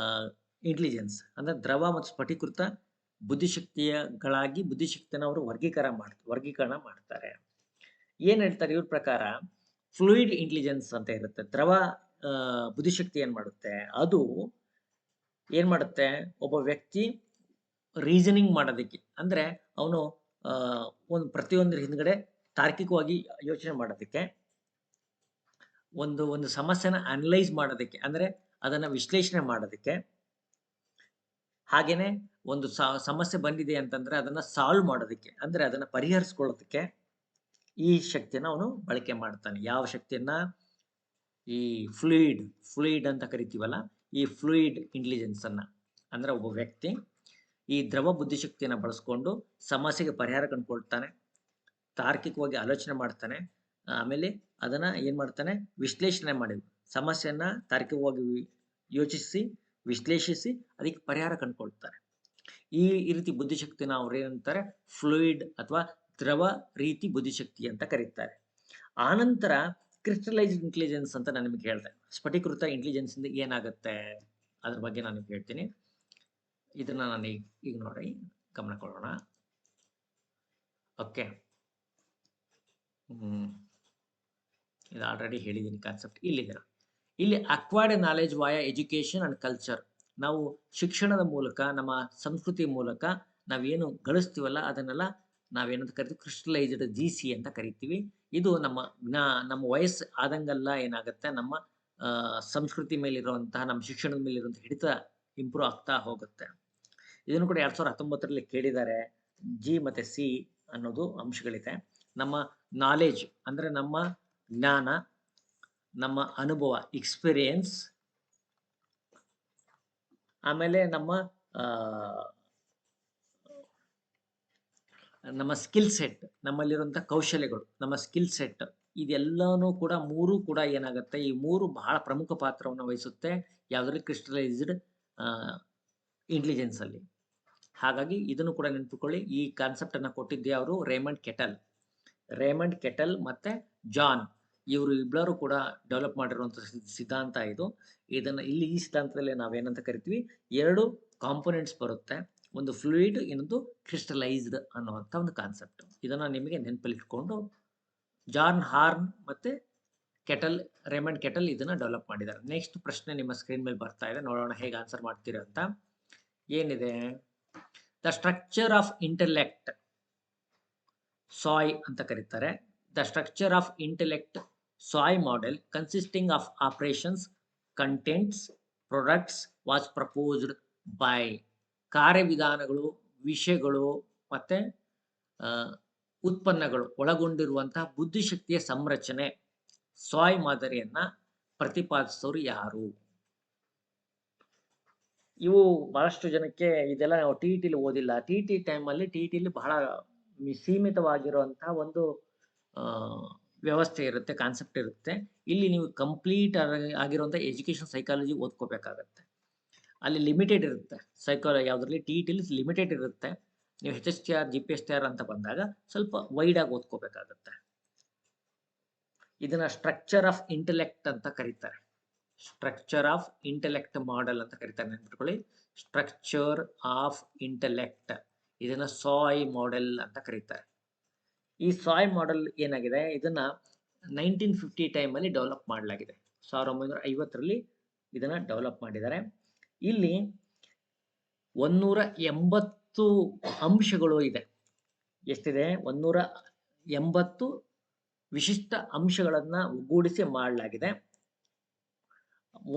ಇಂಟೆಲಿಜೆನ್ಸ್ ಅಂದರೆ ದ್ರವ ಮತ್ತು ಸ್ಫಟಿಕೃತ ಬುದ್ಧಿಶಕ್ತಿಯನ್ನು ಅವರು ವರ್ಗೀಕರಣ ಮಾಡ್ತಾರೆ. ಏನು ಹೇಳ್ತಾರೆ ಇವ್ರ ಪ್ರಕಾರ, ಫ್ಲೂಯಿಡ್ ಇಂಟೆಲಿಜೆನ್ಸ್ ಅಂತ ಇರುತ್ತೆ, ದ್ರವ ಬುದ್ಧಿಶಕ್ತಿ ಏನು ಮಾಡುತ್ತೆ, ಅದು ಏನು ಮಾಡುತ್ತೆ, ಒಬ್ಬ ವ್ಯಕ್ತಿ ರೀಸನಿಂಗ್ ಮಾಡೋದಕ್ಕೆ, ಅಂದರೆ ಅವನು ಒಂದು ಪ್ರತಿಯೊಂದರ ಹಿಂದ್ಗಡೆ ತಾರ್ಕಿಕವಾಗಿ ಯೋಚನೆ ಮಾಡೋದಕ್ಕೆ, ಒಂದು ಸಮಸ್ಯೆನ ಅನಲೈಸ್ ಮಾಡೋದಕ್ಕೆ, ಅಂದರೆ ಅದನ್ನು ವಿಶ್ಲೇಷಣೆ ಮಾಡೋದಕ್ಕೆ, ಹಾಗೇನೆ ಒಂದು ಸಮಸ್ಯೆ ಬಂದಿದೆ ಅಂತಂದ್ರೆ ಅದನ್ನು ಸಾಲ್ವ್ ಮಾಡೋದಕ್ಕೆ, ಅಂದರೆ ಅದನ್ನು ಪರಿಹರಿಸ್ಕೊಳ್ಳೋದಕ್ಕೆ ಈ ಶಕ್ತಿಯನ್ನು ಅವನು ಬಳಕೆ ಮಾಡ್ತಾನೆ. ಯಾವ ಶಕ್ತಿಯನ್ನ? ಈ ಫ್ಲೂಯಿಡ್ ಅಂತ ಕರಿತೀವಲ್ಲ, ಈ ಫ್ಲೂಯಿಡ್ ಇಂಟೆಲಿಜೆನ್ಸ್ ಅನ್ನ, ಅಂದರೆ ಒಬ್ಬ ವ್ಯಕ್ತಿ ಈ ದ್ರವ ಬುದ್ಧಿಶಕ್ತಿಯನ್ನು ಬಳಸ್ಕೊಂಡು ಸಮಸ್ಯೆಗೆ ಪರಿಹಾರ ಕಂಡುಕೊಳ್ತಾನೆ, ತಾರ್ಕಿಕವಾಗಿ ಆಲೋಚನೆ ಮಾಡ್ತಾನೆ, ಆಮೇಲೆ ಅದನ್ನು ಏನು ಮಾಡ್ತಾನೆ, ವಿಶ್ಲೇಷಣೆ ಮಾಡಿ ಸಮಸ್ಯೆಯನ್ನು ತಾರ್ಕಿಕವಾಗಿ ಯೋಚಿಸಿ ವಿಶ್ಲೇಷಿಸಿ ಅದಕ್ಕೆ ಪರಿಹಾರ ಕಂಡುಕೊಳ್ತಾರೆ. ಈ ರೀತಿ ಬುದ್ಧಿಶಕ್ತಿನ ಅವ್ರು ಏನಂತಾರೆ, ಫ್ಲೂಯಿಡ್ ಅಥವಾ ದ್ರವ ರೀತಿ ಬುದ್ಧಿಶಕ್ತಿ ಅಂತ ಕರೀತಾರೆ. ಆನಂತರ ಕ್ರಿಸ್ಟಲೈಸ್ಡ್ ಇಂಟೆಲಿಜೆನ್ಸ್ ಅಂತ ನಾನು ನಿಮಗೆ ಹೇಳಿದೆ. ಸ್ಫಟಿಕೃತ ಇಂಟೆಲಿಜೆನ್ಸ್ ಇಂದ ಏನಾಗುತ್ತೆ ಅದ್ರ ಬಗ್ಗೆ ನಾನು ನಿಮ್ಗೆ ಹೇಳ್ತೀನಿ. ಇದನ್ನ ನಾನು ಈಗ ನೋಡಿ ಗಮನ ಕೊಡೋಣ. ಓಕೆ, ಇದು ಆಲ್ರೆಡಿ ಹೇಳಿದ್ದೀನಿ ಕಾನ್ಸೆಪ್ಟ್. ಇಲ್ಲಿ ಅಕ್ವೈರ್ಡ್ ನಾಲೆಜ್ ವಾಯ ಎಜುಕೇಶನ್ ಅಂಡ್ ಕಲ್ಚರ್. ನಾವು ಶಿಕ್ಷಣದ ಮೂಲಕ, ನಮ್ಮ ಸಂಸ್ಕೃತಿ ಮೂಲಕ ನಾವೇನು ಗಳಿಸ್ತೀವಲ್ಲ ಅದನ್ನೆಲ್ಲ ನಾವೇನಂತ ಕರಿತೀವಿ, ಕ್ರಿಸ್ಟಲೈಸ್ಡ್ GC ಅಂತ ಕರಿತೀವಿ. ಇದು ನಮ್ಮ ವಯಸ್ಸು ಆದಂಗೆಲ್ಲ ಏನಾಗುತ್ತೆ, ನಮ್ಮ ಸಂಸ್ಕೃತಿ ಮೇಲಿರುವಂತಹ, ನಮ್ಮ ಶಿಕ್ಷಣದ ಮೇಲಿರುವಂಥ ಹಿಡಿತ ಇಂಪ್ರೂವ್ ಆಗ್ತಾ ಹೋಗುತ್ತೆ. ಇದನ್ನು ಕೂಡ 2019ರಲ್ಲಿ ಕೇಳಿದ್ದಾರೆ. G ಮತ್ತು C ಅನ್ನೋದು ಅಂಶಗಳಿದೆ. ನಮ್ಮ ನಾಲೆಜ್ ಅಂದರೆ ನಮ್ಮ ಜ್ಞಾನ, ನಮ್ಮ ಅನುಭವ ಎಕ್ಸ್ಪೀರಿಯನ್ಸ್, ಆಮೇಲೆ ನಮ್ಮ ಸ್ಕಿಲ್ ಸೆಟ್, ನಮ್ಮಲ್ಲಿರುವಂಥ ಕೌಶಲ್ಯಗಳು, ನಮ್ಮ ಸ್ಕಿಲ್ ಸೆಟ್, ಇದೆಲ್ಲನೂ ಕೂಡ ಮೂರು ಕೂಡ ಏನಾಗುತ್ತೆ, ಈ ಮೂರು ಬಹಳ ಪ್ರಮುಖ ಪಾತ್ರವನ್ನು ವಹಿಸುತ್ತೆ ಯಾವುದರಲ್ಲಿ, ಕ್ರಿಸ್ಟಲೈಸ್ಡ್ ಇಂಟೆಲಿಜೆನ್ಸ್ ಅಲ್ಲಿ. ಹಾಗಾಗಿ ಇದನ್ನು ಕೂಡ ನೆನಪಿಕೊಳ್ಳಿ. ಈ ಕಾನ್ಸೆಪ್ಟ್ ಅನ್ನು ಕೊಟ್ಟಿದ್ದೆ ಅವರು ರೇಮಂಡ್ ಕೆಟಲ್ ಮತ್ತೆ ಜಾನ್, ಇವರು ಇಬ್ಬರು ಕೂಡ ಡೆವಲಪ್ ಮಾಡಿರುವಂಥ ಸಿದ್ಧಾಂತ ಇದು. ಈ ಸಿದ್ಧಾಂತದಲ್ಲಿ ನಾವೇನಂತ ಕರಿತೀವಿ, ಎರಡು ಕಾಂಪೊನೆಂಟ್ಸ್ ಬರುತ್ತೆ, ಒಂದು ಫ್ಲೂಯಿಡ್, ಇನ್ನೊಂದು ಕ್ರಿಸ್ಟಲೈಸ್ಡ್ ಅನ್ನುವಂಥ ಒಂದು ಕಾನ್ಸೆಪ್ಟ್. ಇದನ್ನು ನಿಮಗೆ ನೆನಪಲ್ಲಿ ಇಟ್ಕೊಂಡು ಜಾನ್ ಹಾರ್ನ್ ಮತ್ತೆ ರೇಮಂಡ್ ಕೆಟಲ್ ಇದನ್ನ ಡೆವಲಪ್ ಮಾಡಿದ್ದಾರೆ. ನೆಕ್ಸ್ಟ್ ಪ್ರಶ್ನೆ ನಿಮ್ಮ ಸ್ಕ್ರೀನ್ ಮೇಲೆ ಬರ್ತಾ ಇದೆ, ನೋಡೋಣ ಹೇಗೆ ಆನ್ಸರ್ ಮಾಡ್ತೀರಾ ಅಂತ. ಏನಿದೆ, ದ ಸ್ಟ್ರಕ್ಚರ್ ಆಫ್ ಇಂಟೆಲೆಕ್ಟ್ ಸಾಯ್ ಅಂತ ಕರೀತಾರೆ. The structure of intellect SAI model consisting of operations, contents, products was proposed by ಕಾರ್ಯವಿಧಾನಗಳು, ವಿಷಯಗಳು ಮತ್ತೆ ಉತ್ಪನ್ನಗಳು ಒಳಗೊಂಡಿರುವಂತಹ ಬುದ್ಧಿಶಕ್ತಿಯ ಸಂರಚನೆ ಸಾಯ್ ಮಾದರಿಯನ್ನ ಪ್ರತಿಪಾದಿಸಿದವರು ಯಾರು? ಇವು ಬಹಳಷ್ಟು ಜನಕ್ಕೆ ಇದೆಲ್ಲ ನಾವು ಟಿ ಟಿಲಿ ಓದಿಲ್ಲ. ಟಿ ಟಿ ಟೈಮಲ್ಲಿ ಟಿ ಟಿಲಿ ಬಹಳ ಸೀಮಿತವಾಗಿರುವಂತಹ ಒಂದು ವ್ಯವಸ್ಥೆ ಇರುತ್ತೆ, ಕಾನ್ಸೆಪ್ಟ್ ಇರುತ್ತೆ. ಇಲ್ಲಿ ನೀವು ಕಂಪ್ಲೀಟ್ ಆಗಿರುವಂಥ ಎಜುಕೇಶನ್ ಸೈಕಾಲಜಿ ಓದ್ಕೋಬೇಕಾಗತ್ತೆ. ಅಲ್ಲಿ ಲಿಮಿಟೆಡ್ ಇರುತ್ತೆ. ಯಾವುದ್ರಲ್ಲಿ ಟಿ ಟಿಲಿ ಲಿಮಿಟೆಡ್ ಇರುತ್ತೆ. ನೀವು HSTR GPSTR ಅಂತ ಬಂದಾಗ ಸ್ವಲ್ಪ ವೈಡ್ ಆಗಿ ಓದ್ಕೋಬೇಕಾಗತ್ತೆ. ಇದನ್ನ ಸ್ಟ್ರಕ್ಚರ್ ಆಫ್ ಇಂಟೆಲೆಕ್ಟ್ ಅಂತ ಕರೀತಾರೆ. ಸ್ಟ್ರಕ್ಚರ್ ಆಫ್ ಇಂಟೆಲೆಕ್ಟ್ ಮಾಡೆಲ್ ಅಂತ ಕರೀತಾರೆ. ನೆನ್ಪಿಟ್ಕೊಳ್ಳಿ, ಸ್ಟ್ರಕ್ಚರ್ ಆಫ್ ಇಂಟೆಲೆಕ್ಟ್. ಇದನ್ನ ಸಾಯ್ ಮಾಡೆಲ್ ಅಂತ ಕರೀತಾರೆ. ಈ ಸಾಯ್ ಮಾಡೆಲ್ ಏನಾಗಿದೆ, ಇದನ್ನ 1950 ಟೈಮಲ್ಲಿ ಡೆವಲಪ್ ಮಾಡಲಾಗಿದೆ. 1950ರಲ್ಲಿ ಇದನ್ನ ಡೆವಲಪ್ ಮಾಡಿದ್ದಾರೆ. ಇಲ್ಲಿ 180 ಅಂಶಗಳು ಇದೆ. ಎಷ್ಟಿದೆ? 180 ವಿಶಿಷ್ಟ ಅಂಶಗಳನ್ನ ಒಗ್ಗೂಡಿಸಿ ಮಾಡಲಾಗಿದೆ.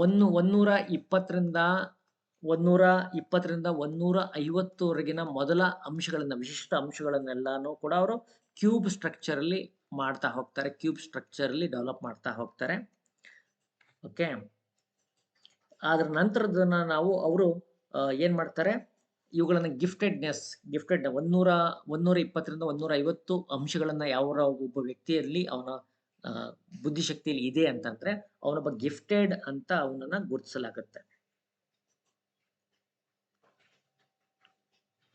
120ರಿಂದ 150ವರೆಗಿನ ಮೊದಲ ಅಂಶಗಳನ್ನ, ವಿಶಿಷ್ಟ ಅಂಶಗಳನ್ನೆಲ್ಲಾನು ಕೂಡ ಅವರು ಕ್ಯೂಬ್ ಸ್ಟ್ರಕ್ಚರ್ ಅಲ್ಲಿ ಮಾಡ್ತಾ ಹೋಗ್ತಾರೆ. ಕ್ಯೂಬ್ ಸ್ಟ್ರಕ್ಚರ್ ಅಲ್ಲಿ ಡೆವಲಪ್ ಮಾಡ್ತಾ ಹೋಗ್ತಾರೆ. ಓಕೆ, ಅದ್ರ ನಂತರದನ್ನ ನಾವು ಅವರು ಏನ್ ಮಾಡ್ತಾರೆ, ಇವುಗಳನ್ನ ಗಿಫ್ಟೆಡ್ 120ರಿಂದ 150 ಅಂಶಗಳನ್ನ ಯಾವ ಒಬ್ಬ ವ್ಯಕ್ತಿಯಲ್ಲಿ ಅವನ ಬುದ್ಧಿಶಕ್ತಿಯಲ್ಲಿ ಇದೆ ಅಂತಂದ್ರೆ ಅವನೊಬ್ಬ ಗಿಫ್ಟೆಡ್ ಅಂತ ಅವನನ್ನ ಗುರುತಿಸಲಾಗುತ್ತೆ.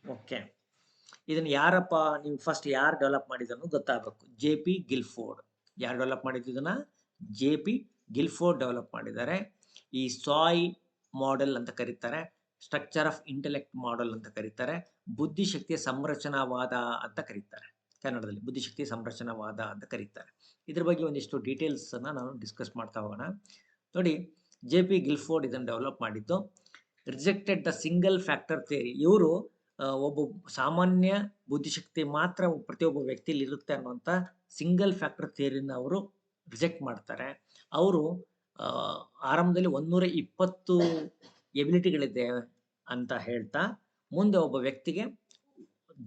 ಓಕೆ, ಇದನ್ನ ಯಾರಪ್ಪ, ನೀವು ಫಸ್ಟ್ ಯಾರು ಡೆವಲಪ್ ಮಾಡಿದನ್ನು ಗೊತ್ತಾಗಬೇಕು. JP Guilford. ಯಾರು ಡೆವಲಪ್ ಮಾಡಿದ್ದನ್ನ? JP ಗಿಲ್ಫೋರ್ಡ್ ಡೆವಲಪ್ ಮಾಡಿದ್ದಾರೆ. ಈ ಸಾಯ್ ಮಾಡೆಲ್ ಅಂತ ಕರೀತಾರೆ, ಸ್ಟ್ರಕ್ಚರ್ ಆಫ್ ಇಂಟೆಲೆಕ್ಟ್ ಮಾಡೆಲ್ ಅಂತ ಕರೀತಾರೆ, ಬುದ್ಧಿಶಕ್ತಿಯ ಸಂರಚನಾವಾದ ಅಂತ ಕರೀತಾರೆ. ಕನ್ನಡದಲ್ಲಿ ಬುದ್ಧಿಶಕ್ತಿಯ ಸಂರಚನಾವಾದ ಅಂತ ಕರೀತಾರೆ. ಇದ್ರ ಬಗ್ಗೆ ಒಂದಿಷ್ಟು ಡೀಟೇಲ್ಸ್ ಅನ್ನ ನಾವು ಡಿಸ್ಕಸ್ ಮಾಡ್ತಾ ಹೋಗೋಣ. ನೋಡಿ, JP ಗಿಲ್ಫೋರ್ಡ್ ಇದನ್ನು ಡೆವಲಪ್ ಮಾಡಿದ್ದು. Rejected the single factor theory. ಇವರು ಒಬ್ಬ ಸಾಮಾನ್ಯ ಬುದ್ಧಿಶಕ್ತಿ ಮಾತ್ರ ಪ್ರತಿಯೊಬ್ಬ ವ್ಯಕ್ತಿಯಲ್ಲಿ ಇರುತ್ತೆ ಅನ್ನುವಂಥ ಸಿಂಗಲ್ ಫ್ಯಾಕ್ಟರ್ ಥಿಯರಿನ ಅವರು ರಿಜೆಕ್ಟ್ ಮಾಡ್ತಾರೆ. ಅವರು ಆರಂಭದಲ್ಲಿ 120 ಎಬಿಲಿಟಿಗಳಿದೆ ಅಂತ ಹೇಳ್ತಾ, ಮುಂದೆ ಒಬ್ಬ ವ್ಯಕ್ತಿಗೆ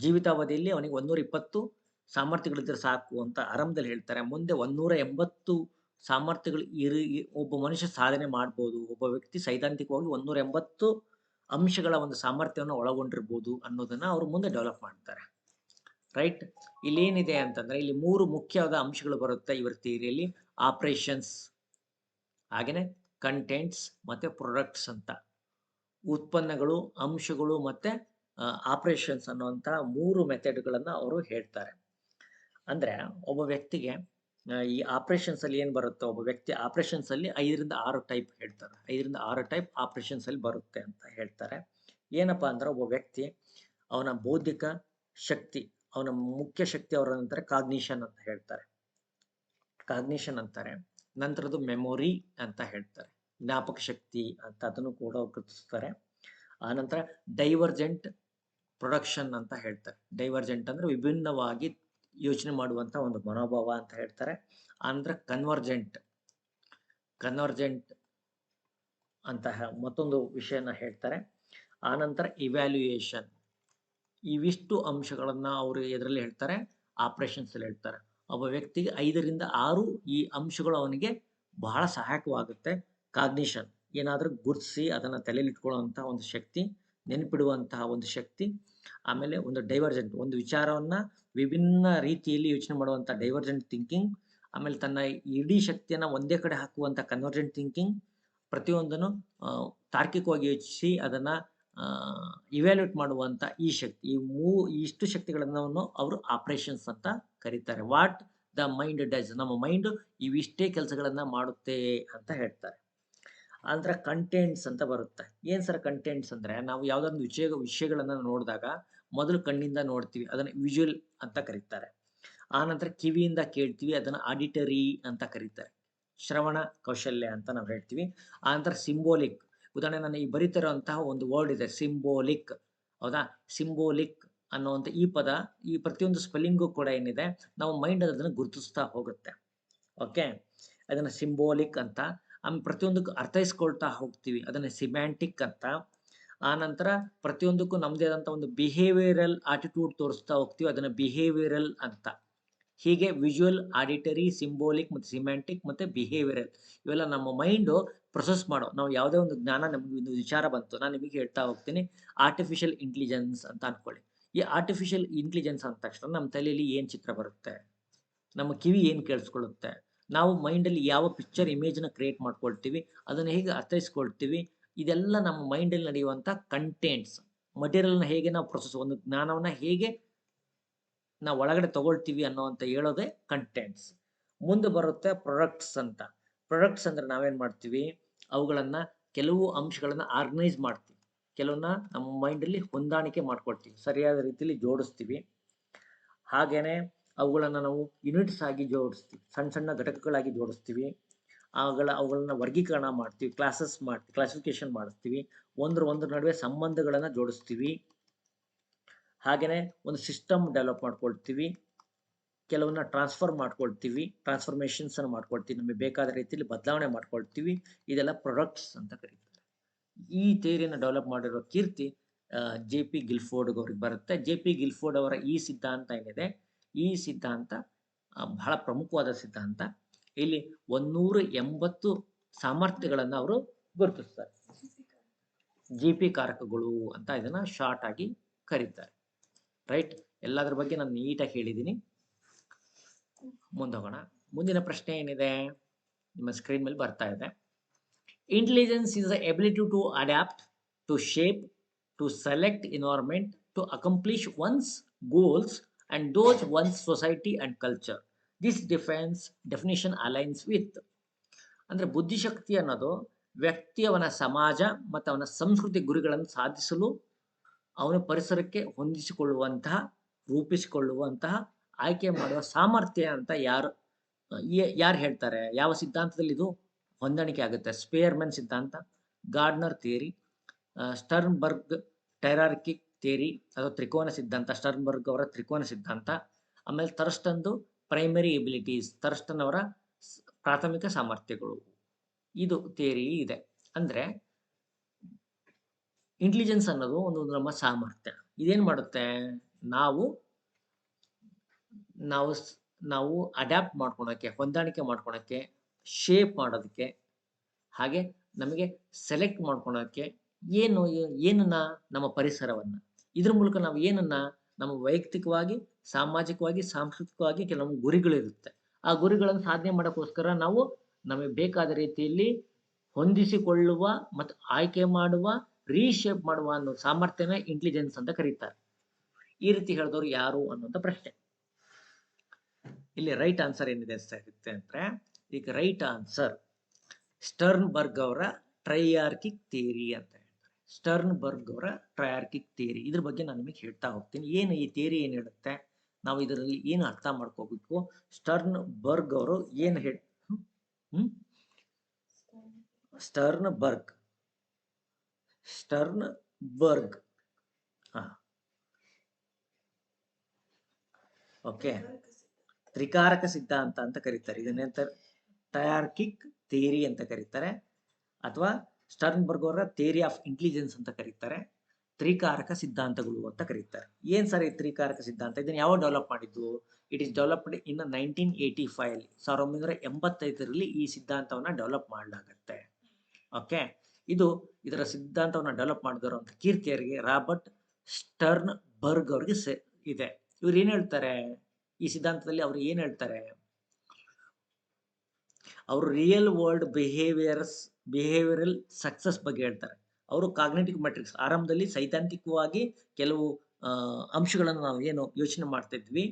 ಜೀವಿತಾವಧಿಯಲ್ಲಿ ಅವನಿಗೆ 120 ಸಾಮರ್ಥ್ಯಗಳಿದ್ರೆ ಸಾಕು ಅಂತ ಆರಂಭದಲ್ಲಿ ಹೇಳ್ತಾರೆ. ಮುಂದೆ 180 ಸಾಮರ್ಥ್ಯಗಳು ಒಬ್ಬ ಮನುಷ್ಯ ಸಾಧನೆ ಮಾಡ್ಬೋದು. ಒಬ್ಬ ವ್ಯಕ್ತಿ ಸೈದ್ಧಾಂತಿಕವಾಗಿ 180 ಅಂಶಗಳ ಒಂದು ಸಾಮರ್ಥ್ಯವನ್ನು ಒಳಗೊಂಡಿರ್ಬೋದು ಅನ್ನೋದನ್ನ ಅವರು ಮುಂದೆ ಡೆವಲಪ್ ಮಾಡ್ತಾರೆ. ರೈಟ್, ಇಲ್ಲಿ ಏನಿದೆ ಅಂತಂದ್ರೆ ಇಲ್ಲಿ 3 ಮುಖ್ಯವಾದ ಅಂಶಗಳು ಬರುತ್ತೆ ಇವರ ಥಿಯರಿಯಲ್ಲಿ. ಆಪರೇಷನ್ಸ್, ಹಾಗೇನೆ ಕಂಟೆಂಟ್ಸ್ ಮತ್ತೆ ಪ್ರೊಡಕ್ಟ್ಸ್ ಅಂತ. ಉತ್ಪನ್ನಗಳು, ಅಂಶಗಳು ಮತ್ತೆ ಆಪರೇಷನ್ಸ್ ಅನ್ನುವಂಥ 3 ಮೆಥಡ್ಗಳನ್ನ ಅವರು ಹೇಳ್ತಾರೆ. ಅಂದ್ರೆ ಒಬ್ಬ ವ್ಯಕ್ತಿಗೆ ಈ ಆಪರೇಷನ್ಸ್ ಅಲ್ಲಿ ಏನ್ ಬರುತ್ತೆ, ಒಬ್ಬ ವ್ಯಕ್ತಿ ಆಪರೇಷನ್ಸ್ ಅಲ್ಲಿ 5ರಿಂದ 6 ಟೈಪ್ ಹೇಳ್ತಾರೆ. 5ರಿಂದ 6 ಟೈಪ್ ಆಪರೇಷನ್ಸ್ ಅಲ್ಲಿ ಬರುತ್ತೆ ಅಂತ ಹೇಳ್ತಾರೆ. ಏನಪ್ಪಾ ಅಂದ್ರೆ ಒಬ್ಬ ವ್ಯಕ್ತಿ ಅವನ ಬೌದ್ಧಿಕ ಶಕ್ತಿ, ಅವನ ಮುಖ್ಯ ಶಕ್ತಿ ಅವರ ನಂತರ ಕಾಗ್ನಿಷನ್ ಅಂತ ಹೇಳ್ತಾರೆ. ಕಾಗ್ನಿಷನ್ ಅಂತಾರೆ. ನಂತರದ್ದು ಮೆಮೊರಿ ಅಂತ ಹೇಳ್ತಾರೆ, ಜ್ಞಾಪಕ ಶಕ್ತಿ ಅಂತ ಅದನ್ನು ಕೂಡ ಗುರುತಿಸ್ತಾರೆ. ಆನಂತರ ಡೈವರ್ಜೆಂಟ್ ಪ್ರೊಡಕ್ಷನ್ ಅಂತ ಹೇಳ್ತಾರೆ. ಡೈವರ್ಜೆಂಟ್ ಅಂದ್ರೆ ವಿಭಿನ್ನವಾಗಿ ಯೋಚನೆ ಮಾಡುವಂತ ಒಂದು ಮನೋಭಾವ ಅಂತ ಹೇಳ್ತಾರೆ. ಆನಂತರ ಕನ್ವರ್ಜೆಂಟ್ ಅಂತ ಮತ್ತೊಂದು ವಿಷಯನ ಹೇಳ್ತಾರೆ. ಆನಂತರ ಇವ್ಯಾಲ್ಯೂಯೇಷನ್. ಇವಿಷ್ಟು ಅಂಶಗಳನ್ನ ಅವರು ಎದರಲ್ಲಿ ಹೇಳ್ತಾರೆ? ಆಪರೇಷನ್ಸ್ ಅಲ್ಲಿ ಹೇಳ್ತಾರೆ. ಒಬ್ಬ ವ್ಯಕ್ತಿಗೆ 5ರಿಂದ 6 ಈ ಅಂಶಗಳು ಅವನಿಗೆ ಬಹಳ ಸಹಾಯಕವಾಗುತ್ತೆ. ಕಾಗ್ನಿಷನ್, ಏನಾದ್ರೂ ಗುರುತಿಸಿ ಅದನ್ನ ತಲೆಯಲ್ಲಿ ಇಟ್ಕೊಳ್ಳುವಂತಹ ಒಂದು ಶಕ್ತಿ, ನೆನಪಿಡುವಂತಹ ಒಂದು ಶಕ್ತಿ. ಆಮೇಲೆ ಒಂದು ಡೈವರ್ಜೆಂಟ್, ಒಂದು ವಿಚಾರವನ್ನ ವಿಭಿನ್ನ ರೀತಿಯಲ್ಲಿ ಯೋಚನೆ ಮಾಡುವಂತ ಡೈವರ್ಜೆಂಟ್ ಥಿಂಕಿಂಗ್. ಆಮೇಲೆ ತನ್ನ ಇಡೀ ಶಕ್ತಿಯನ್ನ ಒಂದೇ ಕಡೆ ಹಾಕುವಂತ ಕನ್ವರ್ಜೆಂಟ್ ಥಿಂಕಿಂಗ್. ಪ್ರತಿಯೊಂದನ್ನು ತಾರ್ಕಿಕವಾಗಿ ಯೋಚಿಸಿ ಅದನ್ನ ಇವ್ಯಾಲ್ಯೂಟ್ ಮಾಡುವಂತ ಈ ಶಕ್ತಿ. ಇಷ್ಟು ಶಕ್ತಿಗಳನ್ನು ಅವರು ಆಪರೇಷನ್ಸ್ ಅಂತ ಕರೀತಾರೆ. ವಾಟ್ ದ ಮೈಂಡ್ ಡಸ್, ನಮ್ಮ ಮೈಂಡ್ ಇವಿಷ್ಟೇ ಕೆಲಸಗಳನ್ನ ಮಾಡುತ್ತೆ ಅಂತ ಹೇಳ್ತಾರೆ. ಆನಂತರ ಕಂಟೆಂಟ್ಸ್ ಅಂತ ಬರುತ್ತೆ. ಏನ್ ಸರ್ ಕಂಟೆಂಟ್ಸ್ ಅಂದ್ರೆ, ನಾವು ಯಾವ್ದೊಂದು ವಿಷಯಗಳನ್ನ ನೋಡಿದಾಗ ಮೊದಲು ಕಣ್ಣಿಂದ ನೋಡ್ತೀವಿ, ಅದನ್ನ ವಿಜುವಲ್ ಅಂತ ಕರೀತಾರೆ. ಆನಂತರ ಕಿವಿಯಿಂದ ಕೇಳ್ತೀವಿ, ಅದನ್ನ ಆಡಿಟರಿ ಅಂತ ಕರೀತಾರೆ, ಶ್ರವಣ ಕೌಶಲ್ಯ ಅಂತ ನಾವು ಹೇಳ್ತೀವಿ. ಆನಂತರ ಸಿಂಬೋಲಿಕ್. ಉದಾಹರಣೆ, ನಾನು ಈ ಬರೀತಿರುವಂತಹ ಒಂದು ವರ್ಡ್ ಇದೆ ಸಿಂಬೋಲಿಕ್, ಹೌದಾ? ಸಿಂಬೋಲಿಕ್ ಅನ್ನುವಂಥ ಈ ಪದ, ಈ ಪ್ರತಿಯೊಂದು ಸ್ಪೆಲ್ಲಿಂಗು ಕೂಡ ಏನಿದೆ, ನಾವು ಮೈಂಡ್ ಅದನ್ನು ಗುರುತಿಸ್ತಾ ಹೋಗುತ್ತೆ. ಓಕೆ, ಅದನ್ನ ಸಿಂಬೋಲಿಕ್ ಅಂತ. ಆಮೇಲೆ ಪ್ರತಿಯೊಂದಕ್ಕೂ ಅರ್ಥೈಸ್ಕೊಳ್ತಾ ಹೋಗ್ತೀವಿ, ಅದನ್ನ ಸಿಮ್ಯಾಂಟಿಕ್ ಅಂತ. ಆ ನಂತರ ಪ್ರತಿಯೊಂದಕ್ಕೂ ನಮ್ಮದೇ ಆದಂಥ ಒಂದು ಬಿಹೇವಿಯರಲ್ ಆಟಿಟ್ಯೂಡ್ ತೋರಿಸ್ತಾ ಹೋಗ್ತೀವಿ, ಅದನ್ನು ಬಿಹೇವಿಯರಲ್ ಅಂತ. ಹೀಗೆ ವಿಜುವಲ್, ಆಡಿಟರಿ, ಸಿಂಬೋಲಿಕ್ ಮತ್ತು ಸಿಮ್ಯಾಂಟಿಕ್ ಮತ್ತು ಬಿಹೇವಿಯರಲ್ ಇವೆಲ್ಲ ನಮ್ಮ ಮೈಂಡು ಪ್ರೊಸೆಸ್ ಮಾಡೋ. ನಾವು ಯಾವುದೇ ಒಂದು ಜ್ಞಾನ ನಮಗೆ ಒಂದು ವಿಚಾರ ಬಂತು, ನಾನು ನಿಮಗೆ ಹೇಳ್ತಾ ಹೋಗ್ತೀನಿ. ಆರ್ಟಿಫಿಷಿಯಲ್ ಇಂಟೆಲಿಜೆನ್ಸ್ ಅಂತ ಅನ್ಕೊಳ್ಳಿ. ಈ ಆರ್ಟಿಫಿಷಿಯಲ್ ಇಂಟೆಲಿಜೆನ್ಸ್ ಅಂದ ತಕ್ಷಣ ನಮ್ಮ ತಲೆಯಲ್ಲಿ ಏನು ಚಿತ್ರ ಬರುತ್ತೆ, ನಮ್ಮ ಕಿವಿ ಏನು ಕೇಳಿಸ್ಕೊಳ್ಳುತ್ತೆ, ನಾವು ಮೈಂಡಲ್ಲಿ ಯಾವ ಪಿಕ್ಚರ್ ಇಮೇಜ್ನ ಕ್ರಿಯೇಟ್ ಮಾಡ್ಕೊಳ್ತೀವಿ, ಅದನ್ನು ಹೇಗೆ ಅರ್ಥೈಸ್ಕೊಳ್ತೀವಿ, ಇದೆಲ್ಲ ನಮ್ಮ ಮೈಂಡಲ್ಲಿ ನಡೆಯುವಂಥ ಕಂಟೆಂಟ್ಸ್. ಮಟೀರಿಯಲ್ನ ಹೇಗೆ ನಾವು ಪ್ರೊಸೆಸ್, ಒಂದು ಜ್ಞಾನವನ್ನು ಹೇಗೆ ನಾವು ಒಳಗಡೆ ತಗೊಳ್ತೀವಿ ಅನ್ನೋವಂಥ ಹೇಳೋದೇ ಕಂಟೆಂಟ್ಸ್. ಮುಂದೆ ಬರುತ್ತೆ ಪ್ರೊಡಕ್ಟ್ಸ್ ಅಂತ. ಪ್ರೊಡಕ್ಟ್ಸ್ ಅಂದರೆ ನಾವೇನು ಮಾಡ್ತೀವಿ, ಅವುಗಳನ್ನು ಕೆಲವು ಅಂಶಗಳನ್ನು ಆರ್ಗನೈಸ್ ಮಾಡ್ತೀವಿ, ಕೆಲವನ್ನ ನಮ್ಮ ಮೈಂಡಲ್ಲಿ ಹೊಂದಾಣಿಕೆ ಮಾಡ್ಕೊಳ್ತೀವಿ, ಸರಿಯಾದ ರೀತಿಯಲ್ಲಿ ಜೋಡಿಸ್ತೀವಿ. ಹಾಗೇನೆ ಅವುಗಳನ್ನು ನಾವು ಯೂನಿಟ್ಸ್ ಆಗಿ ಜೋಡಿಸ್ತೀವಿ, ಸಣ್ಣ ಸಣ್ಣ ಘಟಕಗಳಾಗಿ ಜೋಡಿಸ್ತೀವಿ. ಅವುಗಳನ್ನ ವರ್ಗೀಕರಣ ಮಾಡ್ತೀವಿ, ಕ್ಲಾಸಿಫಿಕೇಶನ್ ಮಾಡಿಸ್ತೀವಿ, ಒಂದ್ರ ನಡುವೆ ಸಂಬಂಧಗಳನ್ನು ಜೋಡಿಸ್ತೀವಿ. ಹಾಗೆಯೇ ಒಂದು ಸಿಸ್ಟಮ್ ಡೆವಲಪ್ ಮಾಡ್ಕೊಳ್ತೀವಿ, ಕೆಲವನ್ನ ಟ್ರಾನ್ಸ್ಫಾರ್ಮೇಷನ್ಸನ್ನು ಮಾಡ್ಕೊಳ್ತೀವಿ, ನಮಗೆ ಬೇಕಾದ ರೀತಿಯಲ್ಲಿ ಬದಲಾವಣೆ ಮಾಡ್ಕೊಳ್ತೀವಿ. ಇದೆಲ್ಲ ಪ್ರೊಡಕ್ಟ್ಸ್ ಅಂತ ಕರೀತಾರೆ. ಈ ಥಿಯರಿಯನ್ನು ಡೆವಲಪ್ ಮಾಡಿರೋ ಕೀರ್ತಿ JP ಗಿಲ್ಫೋರ್ಡ್ ಅವ್ರಿಗೆ ಬರುತ್ತೆ. JP ಗಿಲ್ಫೋರ್ಡ್ ಅವರ ಈ ಸಿದ್ಧಾಂತ ಏನಿದೆ, ಈ ಸಿದ್ಧಾಂತ ಬಹಳ ಪ್ರಮುಖವಾದ ಸಿದ್ಧಾಂತ. ಇಲ್ಲಿ 180 ಸಾಮರ್ಥ್ಯಗಳನ್ನು ಅವರು ಗುರುತಿಸ್ತಾರೆ. GP ಕಾರಕಗಳು ಅಂತ ಇದನ್ನ ಶಾರ್ಟ್ ಆಗಿ ಕರೀತಾರೆ. ರೈಟ್, ಎಲ್ಲದ್ರ ಬಗ್ಗೆ ನಾನು ನೀಟಾಗಿ ಹೇಳಿದ್ದೀನಿ. ಮುಂದೋಗೋಣ. ಮುಂದಿನ ಪ್ರಶ್ನೆ ಏನಿದೆ ನಿಮ್ಮ ಸ್ಕ್ರೀನ್ ಮೇಲೆ ಬರ್ತಾ ಇದೆ. Intelligence is the ability to adapt, to shape, to select environment, to accomplish one's goals and those one's society and culture. This definition aligns with. ಅಂದರೆ ಬುದ್ಧಿಶಕ್ತಿ ಅನ್ನೋದು ವ್ಯಕ್ತಿಯವನ ಸಮಾಜ ಮತ್ತು ಅವನ ಸಂಸ್ಕೃತಿ ಗುರಿಗಳನ್ನು ಸಾಧಿಸಲು ಅವನ ಪರಿಸರಕ್ಕೆ ಹೊಂದಿಸಿಕೊಳ್ಳುವಂತಹ, ರೂಪಿಸಿಕೊಳ್ಳುವಂತಹ, ಆಯ್ಕೆ ಮಾಡುವ ಸಾಮರ್ಥ್ಯ ಅಂತ ಯಾರು ಹೇಳ್ತಾರೆ, ಯಾವ ಸಿದ್ಧಾಂತದಲ್ಲಿ ಇದು ಹೊಂದಾಣಿಕೆ ಆಗುತ್ತೆ? ಸ್ಪೇರ್ಮನ್ ಸಿದ್ಧಾಂತ, ಗಾರ್ಡ್ನರ್ ಥಿಯರಿ, ಸ್ಟರ್ನ್ಬರ್ಗ್ ಟೈರಾರ್ಕಿಕ್ ಥಿಯರಿ ಅಥವಾ ತ್ರಿಕೋನ ಸಿದ್ಧಾಂತ, ಸ್ಟರ್ನ್ಬರ್ಗ್ ಅವರ ತ್ರಿಕೋನ ಸಿದ್ಧಾಂತ, ಆಮೇಲೆ ಥರ್ಸ್ಟನ್ದು ಪ್ರೈಮರಿ ಎಬಿಲಿಟೀಸ್, ಥರ್ಸ್ಟನ್ ಅವರ ಪ್ರಾಥಮಿಕ ಸಾಮರ್ಥ್ಯಗಳು. ಇದು ಥಿಯರಿ ಇದೆ. ಅಂದರೆ ಇಂಟೆಲಿಜೆನ್ಸ್ ಅನ್ನೋದು ಒಂದು ನಮ್ಮ ಸಾಮರ್ಥ್ಯ. ಇದೇನು ಮಾಡುತ್ತೆ, ನಾವು ಅಡ್ಯಾಪ್ಟ್ ಮಾಡ್ಕೊಳಕ್ಕೆ, ಹೊಂದಾಣಿಕೆ ಮಾಡ್ಕೊಳಕ್ಕೆ, ಶೇಪ್ ಮಾಡೋದಕ್ಕೆ, ಹಾಗೆ ನಮಗೆ ಸೆಲೆಕ್ಟ್ ಮಾಡ್ಕೊಳಕ್ಕೆ, ಏನನ್ನ ನಮ್ಮ ಪರಿಸರವನ್ನು, ಇದ್ರ ಮೂಲಕ ನಾವು ಏನನ್ನ ನಮ್ಮ ವೈಯಕ್ತಿಕವಾಗಿ, ಸಾಮಾಜಿಕವಾಗಿ, ಸಾಂಸ್ಕೃತಿಕವಾಗಿ ಕೆಲವೊಂದು ಗುರಿಗಳಿರುತ್ತೆ. ಆ ಗುರಿಗಳನ್ನು ಸಾಧನೆ ಮಾಡೋಕ್ಕೋಸ್ಕರ ನಾವು ನಮಗೆ ಬೇಕಾದ ರೀತಿಯಲ್ಲಿ ಹೊಂದಿಸಿಕೊಳ್ಳುವ ಮತ್ತು ಆಯ್ಕೆ ಮಾಡುವ, ರೀಶೇಪ್ ಮಾಡುವ ಅನ್ನೋ ಸಾಮರ್ಥ್ಯನ ಇಂಟೆಲಿಜೆನ್ಸ್ ಅಂತ ಕರೀತಾರೆ. ಈ ರೀತಿ ಹೇಳಿದವರು ಯಾರು ಅನ್ನೋಂಥ ಪ್ರಶ್ನೆ. ಇಲ್ಲಿ ರೈಟ್ ಆನ್ಸರ್ ಏನಿದೆ ಸಿಗುತ್ತೆ ಅಂದ್ರೆ, ಈಗ ರೈಟ್ ಆನ್ಸರ್ ಸ್ಟರ್ನ್ಬರ್ಗ್ ಅವರ ಟ್ರೈಯಾರ್ಕಿಕ್ ಥಿಯರಿ ಅಂತ ಹೇಳ್ತಾರೆ. ಸ್ಟರ್ನ್ಬರ್ಗ್ ಅವರ ಟ್ರೈಯಾರ್ಕಿಕ್ ಥಿಯರಿ, ಇದ್ರ ಬಗ್ಗೆ ನಾನು ನಿಮಗೆ ಹೇಳ್ತಾ ಹೋಗ್ತೀನಿ. ಏನು ಈ ಥಿಯರಿ ಏನು ಹೇಳುತ್ತೆ, ನಾವು ಇದರಲ್ಲಿ ಏನು ಅರ್ಥ ಮಾಡ್ಕೋಬೇಕು. ಸ್ಟರ್ನ್ಬರ್ಗ್ ಅವರು ಏನು ಸ್ಟರ್ನ್ಬರ್ಗ್ ಓಕೆ, ತ್ರಿಕಾರಕ ಸಿದ್ಧಾಂತ ಅಂತ ಕರೀತಾರೆ. ಇದನ್ನೆಂತ ಟ್ರೈಯಾರ್ಕಿಕ್ ಥಿಯರಿ ಅಂತ ಕರೀತಾರೆ, ಅಥವಾ ಸ್ಟರ್ನ್ಬರ್ಗ್ ಅವರ ಥಿಯರಿ ಆಫ್ ಇಂಟೆಲಿಜೆನ್ಸ್ ಅಂತ ಕರೀತಾರೆ, ತ್ರಿಕಾರಕ ಸಿದ್ಧಾಂತಗಳು ಅಂತ ಕರೀತಾರೆ. ಏನ್ ಸರ್ ಈ ತ್ರಿಕಾರಕ ಸಿದ್ಧಾಂತ? ಇದನ್ನು ಯಾವಾಗ ಡೆವಲಪ್ ಮಾಡಿದ್ದು? ಇಟ್ ಈಸ್ ಡೆವಲಪ್ಡ್ ಇನ್ 1985, 1985ರಲ್ಲಿ ಈ ಸಿದ್ಧಾಂತವನ್ನ ಡೆವಲಪ್ ಮಾಡಲಾಗತ್ತೆ. ಓಕೆ, ಇದರ ಸಿದ್ಧಾಂತವನ್ನ ಡೆವಲಪ್ ಮಾಡಿದವರು ಅಂತ ಕೀರ್ತಿಯರಿಗೆ ರಾಬರ್ಟ್ ಸ್ಟರ್ನ್ಬರ್ಗ್ ಅವ್ರಿಗೆ ಇದೆ. ಇವ್ರು ಏನ್ ಹೇಳ್ತಾರೆ ಈ ಸಿದ್ಧಾಂತದಲ್ಲಿ? ಅವರು ಏನ್ ಹೇಳ್ತಾರೆ, ಅವರು ರಿಯಲ್ ವರ್ಲ್ಡ್ ಬಿಹೇವಿಯರಲ್ ಸಕ್ಸಸ್ ಬಗ್ಗೆ ಹೇಳ್ತಾರೆ. ಅವರು ಕಾಗ್ನಿಟಿವ್ ಮೆಟ್ರಿಕ್ಸ್, ಆರಂಭದಲ್ಲಿ ಸೈದ್ಧಾಂತಿಕವಾಗಿ ಕೆಲವು ಅಂಶಗಳನ್ನು ನಾವು ಏನು ಯೋಚನೆ ಮಾಡ್ತಾ ಇದ್ವಿ,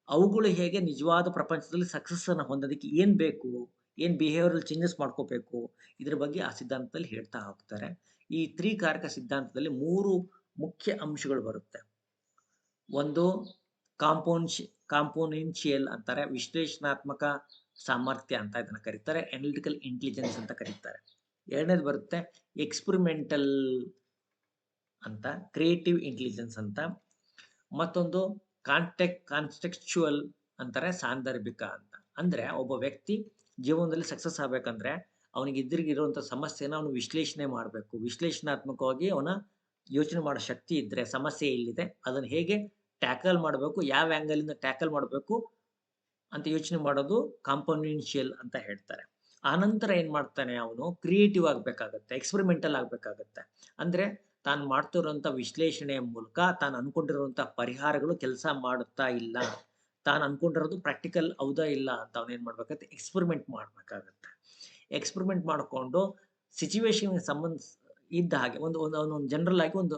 ಅವುಗಳು ಹೇಗೆ ನಿಜವಾದ ಪ್ರಪಂಚದಲ್ಲಿ ಸಕ್ಸಸ್ ಅನ್ನು ಹೊಂದೋದಕ್ಕೆ ಏನ್ ಬೇಕು, ಏನ್ ಬಿಹೇವಿಯರಲ್ ಚೇಂಜಸ್ ಮಾಡ್ಕೋಬೇಕು, ಇದ್ರ ಬಗ್ಗೆ ಆ ಸಿದ್ಧಾಂತದಲ್ಲಿ ಹೇಳ್ತಾ ಹೋಗ್ತಾರೆ. ಈ ತ್ರಿಕಾರಕ ಸಿದ್ಧಾಂತದಲ್ಲಿ 3 ಮುಖ್ಯ ಅಂಶಗಳು ಬರುತ್ತೆ. ಒಂದು ಕಾಂಪೋನೆನ್ಷಿಯಲ್ ಅಂತಾರೆ, ವಿಶ್ಲೇಷಣಾತ್ಮಕ ಸಾಮರ್ಥ್ಯ ಅಂತ ಇದನ್ನ ಕರೀತಾರೆ, ಅನಾಲಿಟಿಕಲ್ ಇಂಟೆಲಿಜೆನ್ಸ್ ಅಂತ ಕರೀತಾರೆ. ಎರಡನೇದು ಬರುತ್ತೆ ಎಕ್ಸ್ಪೆರಿಮೆಂಟಲ್ ಅಂತ, ಕ್ರಿಯೇಟಿವ್ ಇಂಟೆಲಿಜೆನ್ಸ್ ಅಂತ. ಮತ್ತೊಂದು ಕಾಂಟೆಕ್ಸ್ಚುಯಲ್ ಅಂತಾರೆ, ಸಾಂದರ್ಭಿಕ ಅಂತ. ಅಂದ್ರೆ ಒಬ್ಬ ವ್ಯಕ್ತಿ ಜೀವನದಲ್ಲಿ ಸಕ್ಸಸ್ ಆಗ್ಬೇಕಂದ್ರೆ ಅವನಿಗೆ ಇರುವಂಥ ಸಮಸ್ಯೆನ ಅವನು ವಿಶ್ಲೇಷಣೆ ಮಾಡಬೇಕು, ವಿಶ್ಲೇಷಣಾತ್ಮಕವಾಗಿ ಅವನ ಯೋಚನೆ ಮಾಡೋ ಶಕ್ತಿ ಇದ್ರೆ ಸಮಸ್ಯೆ ಇಲ್ಲಿದೆ, ಅದನ್ನು ಹೇಗೆ ಟ್ಯಾಕಲ್ ಮಾಡಬೇಕು, ಯಾವ ಆ್ಯಂಗಲಿಂದ ಟ್ಯಾಕಲ್ ಮಾಡಬೇಕು ಅಂತ ಯೋಚನೆ ಮಾಡೋದು ಕಾಂಪೊನೆನ್ಷಿಯಲ್ ಅಂತ ಹೇಳ್ತಾರೆ. ಆನಂತರ ಏನು ಮಾಡ್ತಾನೆ ಅವನು, ಕ್ರಿಯೇಟಿವ್ ಆಗಬೇಕಾಗತ್ತೆ, ಎಕ್ಸ್ಪೆರಿಮೆಂಟಲ್ ಆಗಬೇಕಾಗತ್ತೆ. ಅಂದರೆ ತಾನು ಮಾಡ್ತಿರುವಂಥ ವಿಶ್ಲೇಷಣೆಯ ಮೂಲಕ ತಾನು ಅಂದ್ಕೊಂಡಿರುವಂಥ ಪರಿಹಾರಗಳು ಕೆಲಸ ಮಾಡುತ್ತಾ ಇಲ್ಲ, ತಾನು ಅಂದ್ಕೊಂಡಿರೋದು ಪ್ರಾಕ್ಟಿಕಲ್ ಹೌದಾ ಇಲ್ಲ ಅಂತ ಅವನೇನು ಮಾಡಬೇಕಾಗತ್ತೆ, ಎಕ್ಸ್ಪೆರಿಮೆಂಟ್ ಮಾಡಬೇಕಾಗತ್ತೆ. ಎಕ್ಸ್ಪೆರಿಮೆಂಟ್ ಮಾಡಿಕೊಂಡು ಸಿಚುವೇಶನ್ಗೆ ಸಂಬಂಧ ಇದ್ದ ಹಾಗೆ ಒಂದು ಒಂದು ಅವನೊಂದು ಜನರಲ್ ಆಗಿ ಒಂದು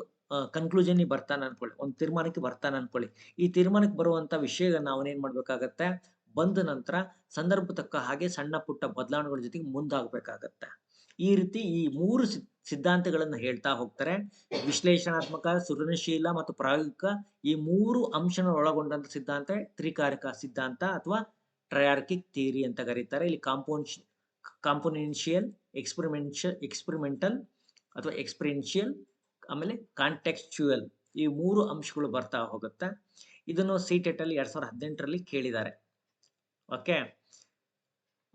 ಕನ್ಕ್ಲೂಷನ್ಗೆ ಬರ್ತಾನೆ ಅನ್ಕೊಳ್ಳಿ, ಒಂದು ತೀರ್ಮಾನಕ್ಕೆ ಬರ್ತಾನೆ ಅನ್ಕೊಳ್ಳಿ. ಈ ತೀರ್ಮಾನಕ್ಕೆ ಬರುವಂಥ ವಿಷಯಗಳನ್ನ ಅವನೇನು ಮಾಡಬೇಕಾಗತ್ತೆ, ಬಂದ ನಂತರ ಸಂದರ್ಭ ತಕ್ಕ ಹಾಗೆ ಸಣ್ಣ ಪುಟ್ಟ ಬದಲಾವಣೆಗಳ ಜೊತೆಗೆ ಮುಂದಾಗಬೇಕಾಗತ್ತೆ. ಈ ರೀತಿ ಈ 3 ಸಿದ್ಧಾಂತಗಳನ್ನು ಹೇಳ್ತಾ ಹೋಗ್ತಾರೆ. ವಿಶ್ಲೇಷಣಾತ್ಮಕ, ಸೃಜನಶೀಲ ಮತ್ತು ಪ್ರಾಯೋಗಿಕ, ಈ 3 ಅಂಶನ ಒಳಗೊಂಡಂತ ಸಿದ್ಧಾಂತ ತ್ರಿಕಾರಕ ಸಿದ್ಧಾಂತ ಅಥವಾ ಟ್ರಯಾರ್ಕಿಕ್ ಥಿಯರಿ ಅಂತ ಕರೀತಾರೆ. ಇಲ್ಲಿ ಕಾಂಪೊನೆನ್ಷಿಯಲ್, ಎಕ್ಸ್ಪೆರಿಮೆಂಟಲ್ ಅಥವಾ ಎಕ್ಸ್ಪೆರಿಯನ್ಷಿಯಲ್, ಆಮೇಲೆ ಕಾಂಟೆಕ್ಸ್ಚುಯಲ್, ಈ 3 ಅಂಶಗಳು ಬರ್ತಾ ಹೋಗುತ್ತೆ. ಇದನ್ನು ಸಿಟೆಟ್ ಅಲ್ಲಿ 2018ರಲ್ಲಿ ಕೇಳಿದ್ದಾರೆ. ಓಕೆ,